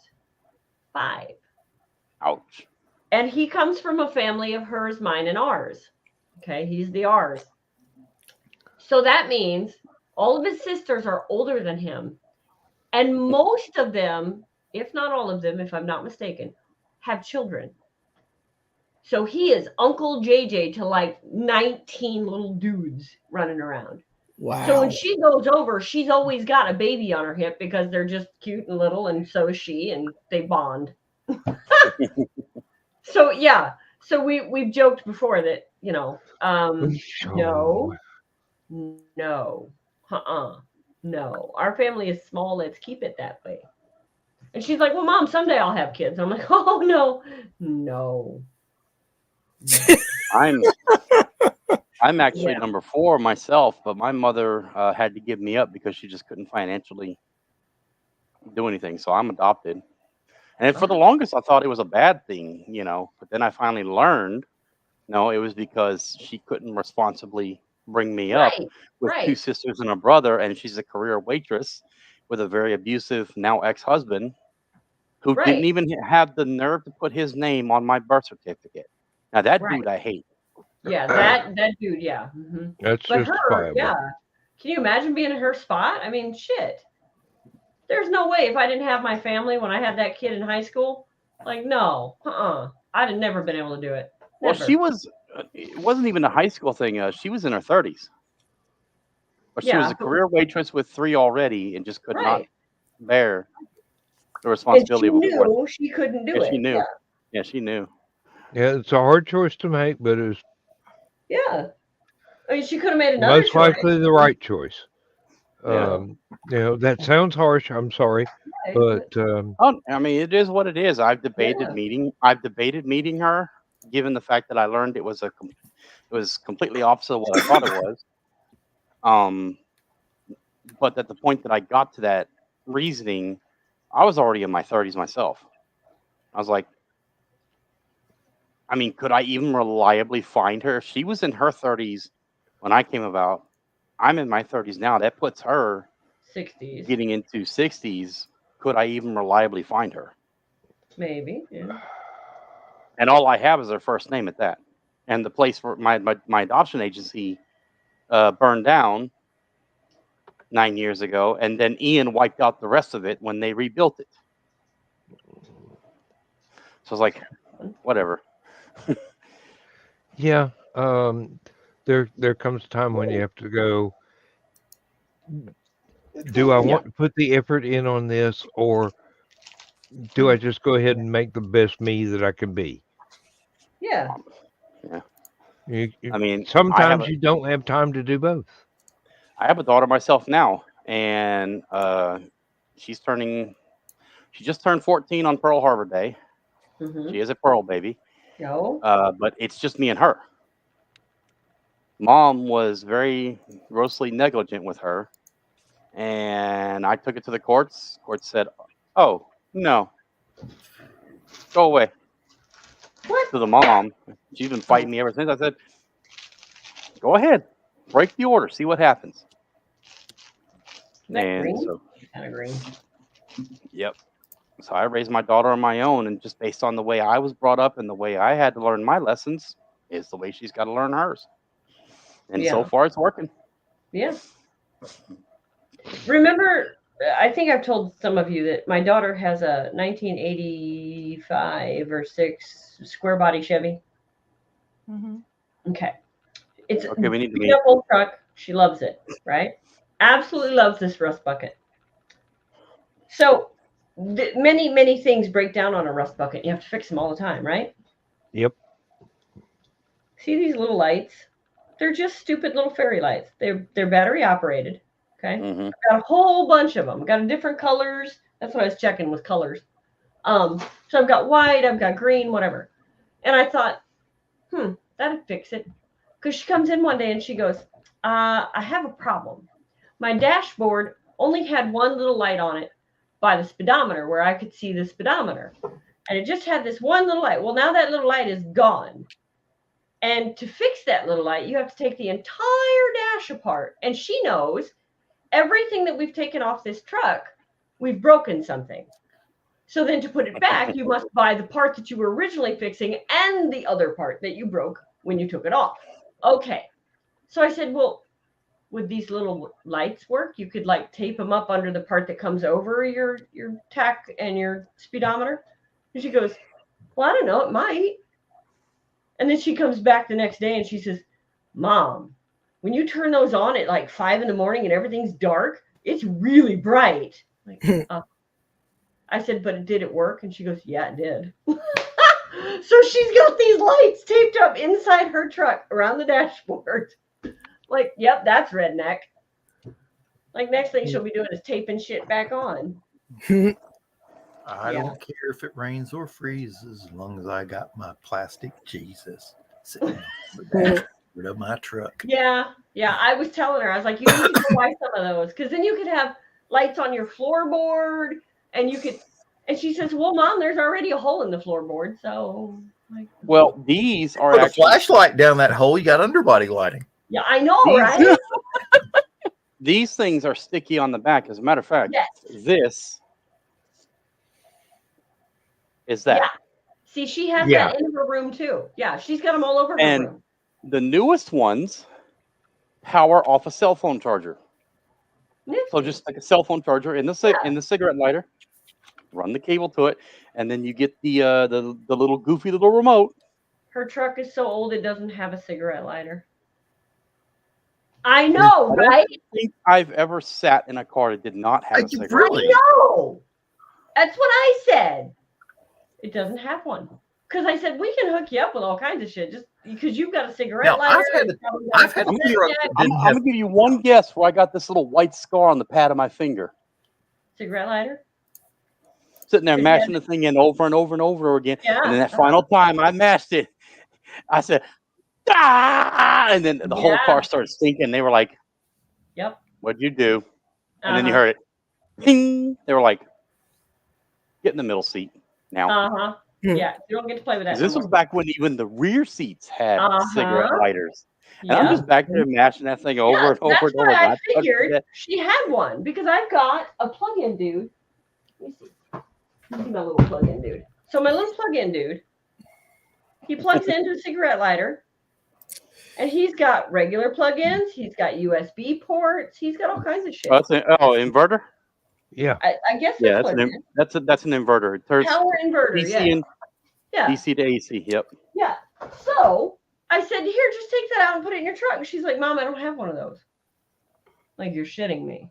5. Ouch. And he comes from a family of hers, mine, and ours. Okay, he's the ours. So that means all of his sisters are older than him. And most of them, if not all of them, if I'm not mistaken, have children. So he is Uncle JJ to like 19 little dudes running around. Wow. So when she goes over, she's always got a baby on her hip because they're just cute and little, and so is she, and they bond. So yeah, so we've joked before that, you know, no, no, our family is small. Let's keep it that way. And she's like, well, Mom, someday I'll have kids. I'm like, oh no. I'm actually Yeah. number 4 myself, but my mother had to give me up because she just couldn't financially do anything. So I'm adopted. And for the longest, I thought it was a bad thing, you know. But then I finally learned, no, it was because she couldn't responsibly bring me up with 2 sisters and a brother, and she's a career waitress with a very abusive now ex-husband who didn't even have the nerve to put his name on my birth certificate. Now that dude I hate. Yeah, that dude, yeah. Mm-hmm. That's But justifiable. her, yeah. Can you imagine being in her spot? I mean, shit. There's no way if I didn't have my family when I had that kid in high school. Like, no, I'd have never been able to do it. Never. Well, she was. It wasn't even a high school thing. She was in her 30s. But she was a career waitress with 3 already, and just could not bear the responsibility of a 4th. She couldn't do it. She knew. Yeah, she knew. Yeah, it's a hard choice to make, but it's I mean, she could have made another most likely the right choice. You know, that sounds harsh. I'm sorry, but I mean, it is what it is. I've debated meeting her, given the fact that I learned it was completely opposite of what I thought it was. But at the point that I got to that reasoning, I was already in my 30s myself. I was like, I mean, could I even reliably find her? She was in her 30s when I came about. I'm in my 30s now. That puts her 60s, getting into 60s. Could I even reliably find her? Maybe. Yeah. And all I have is her first name at that. And the place where my adoption agency burned down 9 years ago, and then Ian wiped out the rest of it when they rebuilt it. So I was like, whatever. Yeah, there comes a time when you have to go, do I want to put the effort in on this, or do I just go ahead and make the best me that I can be? Yeah. I mean, sometimes you don't have time to do both. I have a daughter myself now, and she just turned 14 on Pearl Harbor Day. Mm-hmm. She is a Pearl baby. No. But it's just me and her. Mom was very grossly negligent with her, and I took it to the courts. Court said, "Oh no, go away." What? To the mom, she's been fighting me ever since. I said, "Go ahead, break the order, see what happens." Kind of green. Yep. So I raised my daughter on my own, and just based on the way I was brought up and the way I had to learn my lessons is the way she's got to learn hers. And so far it's working. Yeah. Remember, I think I've told some of you that my daughter has a 1985 or 6 square body Chevy. Mm-hmm. Okay. It's okay, we need to beat up old truck. She loves it, right? Absolutely loves this rust bucket. So many things break down on a rust bucket. You have to fix them all the time, right? Yep. See these little lights? They're just stupid little fairy lights. They're battery operated. Okay. Mm-hmm. I've got a whole bunch of them. Got different colors. That's what I was checking with colors. So I've got white, I've got green, whatever. And I thought, that'd fix it. Because she comes in one day and she goes, I have a problem. My dashboard only had one little light on it by the speedometer where I could see the speedometer. And it just had this one little light. Well, now that little light is gone. And to fix that little light, you have to take the entire dash apart. And she knows everything that we've taken off this truck, we've broken something. So then to put it back, you must buy the part that you were originally fixing and the other part that you broke when you took it off. Okay. So I said, well, would these little lights work? You could like tape them up under the part that comes over your tach and your speedometer. And she goes, well, I don't know, it might. And then she comes back the next day and she says, Mom, when you turn those on at like 5 a.m. and everything's dark, it's really bright. Like, I said, but did it work? And she goes, yeah, it did. So she's got these lights taped up inside her truck around the dashboard. Like, yep, that's redneck. Like, next thing she'll be doing is taping shit back on. I don't care if it rains or freezes as long as I got my plastic Jesus sitting on the dashboard of my truck. Yeah. I was telling her, I was like, you need to buy some of those because then you could have lights on your floorboard and you could. And she says, well, Mom, there's already a hole in the floorboard. So, like, well, these are put actually a flashlight down that hole. You got underbody lighting. Yeah, I know, right? These things are sticky on the back. As a matter of fact, yes. This is that. Yeah. See, she has that in her room too. Yeah, she's got them all over her room. The newest ones power off a cell phone charger. So just like a cell phone charger in the cigarette lighter, run the cable to it, and then you get the little goofy little remote. Her truck is so old it doesn't have a cigarette lighter. I know, right? I don't think I've ever sat in a car that did not have a cigarette. Really? I know. That's what I said. It doesn't have one. Because I said, we can hook you up with all kinds of shit just because you've got a cigarette lighter. I've had I'm going to give you one guess where I got this little white scar on the pad of my finger. Cigarette lighter? Sitting there mashing the thing in over and over and over again. Yeah. And then that final time I mashed it, I said, ah! And then the whole car started stinking. They were like, yep. What'd you do? And then you heard it. Ping! They were like, get in the middle seat now. Yeah, you don't get to play with that. This was back when even the rear seats had cigarette lighters. And Yeah. I'm just back there mashing that thing over and over and over. I figured she had one because I've got a plug-in dude. Let me see. Let me see my little plug-in dude. So my little plug-in dude, he plugs into a cigarette lighter. And he's got regular plug-ins. He's got USB ports. He's got all kinds of shit. Inverter? Yeah. I guess that's an inverter. It turns power inverter. DC DC to AC. Yep. Yeah. So I said, here, just take that out and put it in your truck. She's like, Mom, I don't have one of those. Like, you're shitting me.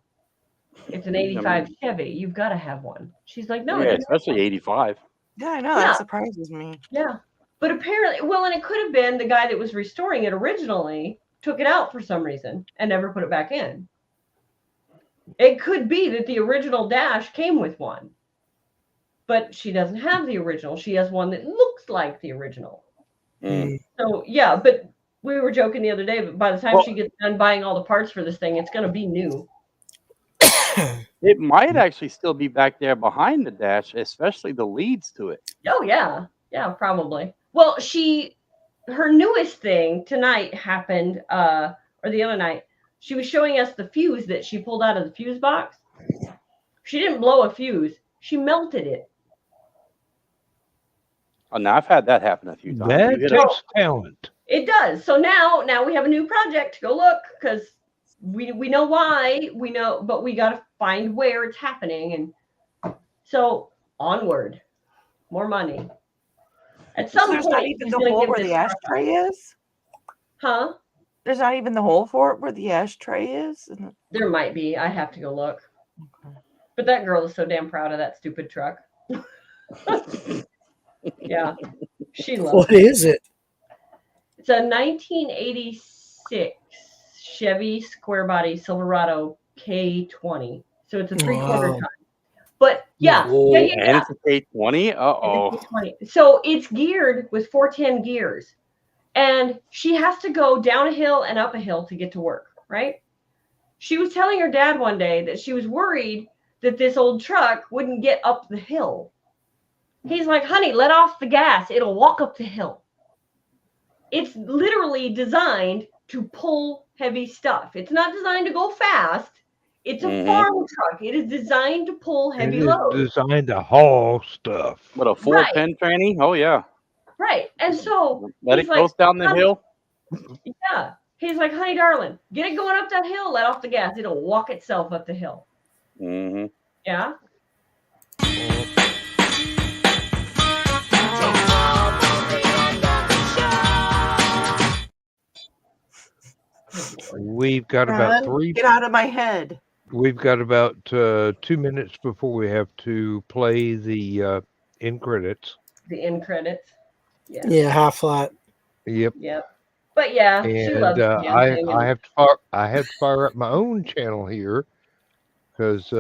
It's an 85 Chevy. You've got to have one. She's like, no. Yeah, especially 85. Yeah, I know. That surprises me. Yeah. But apparently, well, and it could have been the guy that was restoring it originally took it out for some reason and never put it back in. It could be that the original dash came with one. But she doesn't have the original. She has one that looks like the original. So, yeah, but we were joking the other day, but by the time she gets done buying all the parts for this thing, it's going to be new. It might actually still be back there behind the dash, especially the leads to it. Oh, yeah. Yeah, probably. Well, her newest thing tonight happened, or the other night, she was showing us the fuse that she pulled out of the fuse box. She didn't blow a fuse. She melted it. Oh, now I've had that happen a few times. That takes talent. It does. So now we have a new project to go look because we know why, but we got to find where it's happening. And so onward, more money. At some There's point, not even the hole where the ashtray is? Huh? There's not even the hole for it where the ashtray is? There might be. I have to go look. Okay. But that girl is so damn proud of that stupid truck. Yeah. She loves What is it? It's a 1986 Chevy square body Silverado K20. So it's a 3/4 ton. But yeah. And it's a K20? Uh-oh. So it's geared with 410 gears. And she has to go down a hill and up a hill to get to work, right? She was telling her dad one day that she was worried that this old truck wouldn't get up the hill. He's like, honey, let off the gas. It'll walk up the hill. It's literally designed to pull heavy stuff. It's not designed to go fast. It's a farm truck. It is designed to pull heavy loads. It's designed to haul stuff. What, a 410 tranny? Oh, yeah. Right. And so let it coast down the hill. Yeah. He's like, honey, darling, get it going up that hill. Let off the gas. It'll walk itself up the hill. Mm-hmm. Yeah. We've got about Ron, get out of my head. We've got about 2 minutes before we have to play the end credits. The end credits. Yeah. Yeah, half flat. Yep. Yep. But yeah, she And loves the damn thing. I have to fire up my own channel here because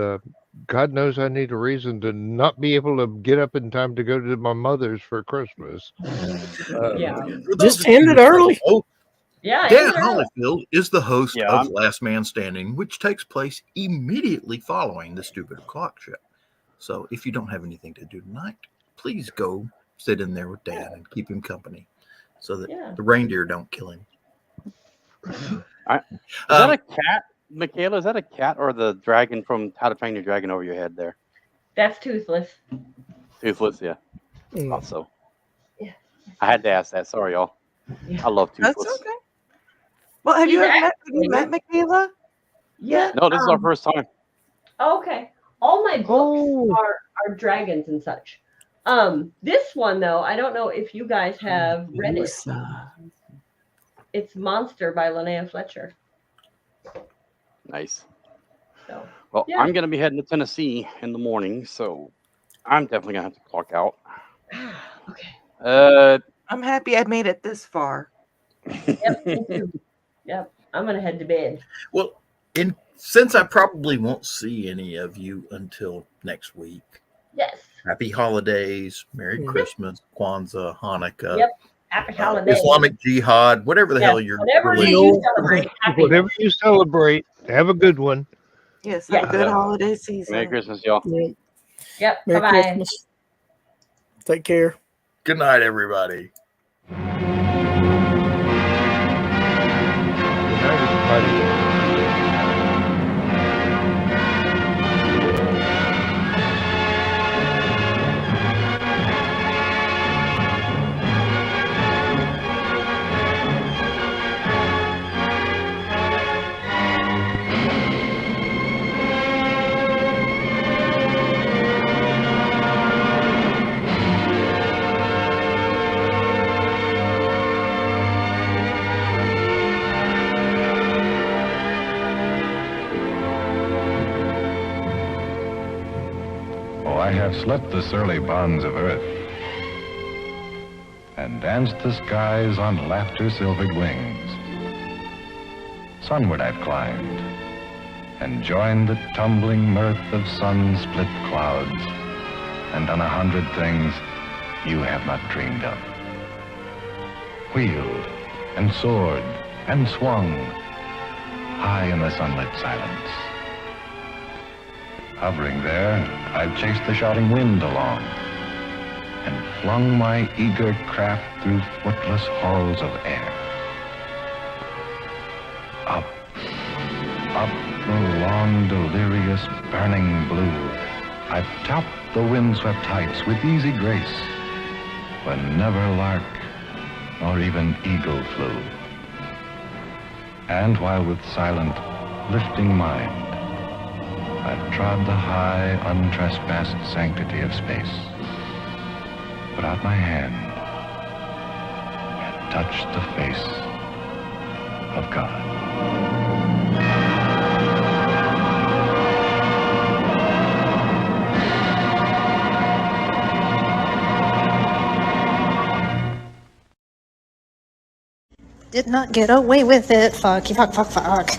God knows I need a reason to not be able to get up in time to go to my mother's for Christmas. Yeah. Just end it early. Yeah. Dan end it early. Holyfield is the host Yeah, of I'm- Last Man Standing, which takes place immediately following the Stupid O'Clock show. So if you don't have anything to do tonight, please go sit in there with Dan and keep him company so that Yeah. the reindeer don't kill him. Is that a cat, Michaela? Is that a cat or the dragon from How to Train Your Dragon over your head there? That's Toothless. Toothless, yeah. Mm. Thought so. Yeah. I had to ask that. Sorry, y'all. Yeah. I love That's Toothless. okay. Well, have you He's ever met Michaela? Yeah. No, this is our first time. Okay. All my books are dragons and such. This one though, I don't know if you guys have read it. It's Monster by Linnea Fletcher. Nice. So Well, yeah. I'm going to be heading to Tennessee in the morning, so I'm definitely going to have to clock out. Okay. I'm happy I made it this far. Yep. Me too. Yep. I'm gonna head to bed. Well, since I probably won't see any of you until next week, Yes. happy holidays, Merry Christmas, Kwanzaa, Hanukkah, Yep. Happy holidays. Islamic Jihad, whatever the Yes, hell you're whatever it is religion. you celebrate. Happy. Whatever you celebrate, have a good one. Yes, Yeah. have a good holiday season. Merry Christmas, y'all. Yeah. Yep. Merry Bye bye. Christmas. Take care. Good night, everybody. Good night, everybody. Oh, I have slept the surly bonds of earth and danced the skies on laughter-silvered wings. Sunward I've climbed and joined the tumbling mirth of sun-split clouds and done 100 things you have not dreamed of. Wheeled and soared and swung high in the sunlit silence. Hovering there, I've chased the shouting wind along and flung my eager craft through footless halls of air. Up, up the long, delirious, burning blue, I've topped the windswept heights with easy grace, when never lark nor even eagle flew. And while with silent, lifting mind, I've trod the high, untrespassed sanctity of space, put out my hand, and touched the face of God. Did not get away with it. Fuck, fuck, fuck, fuck.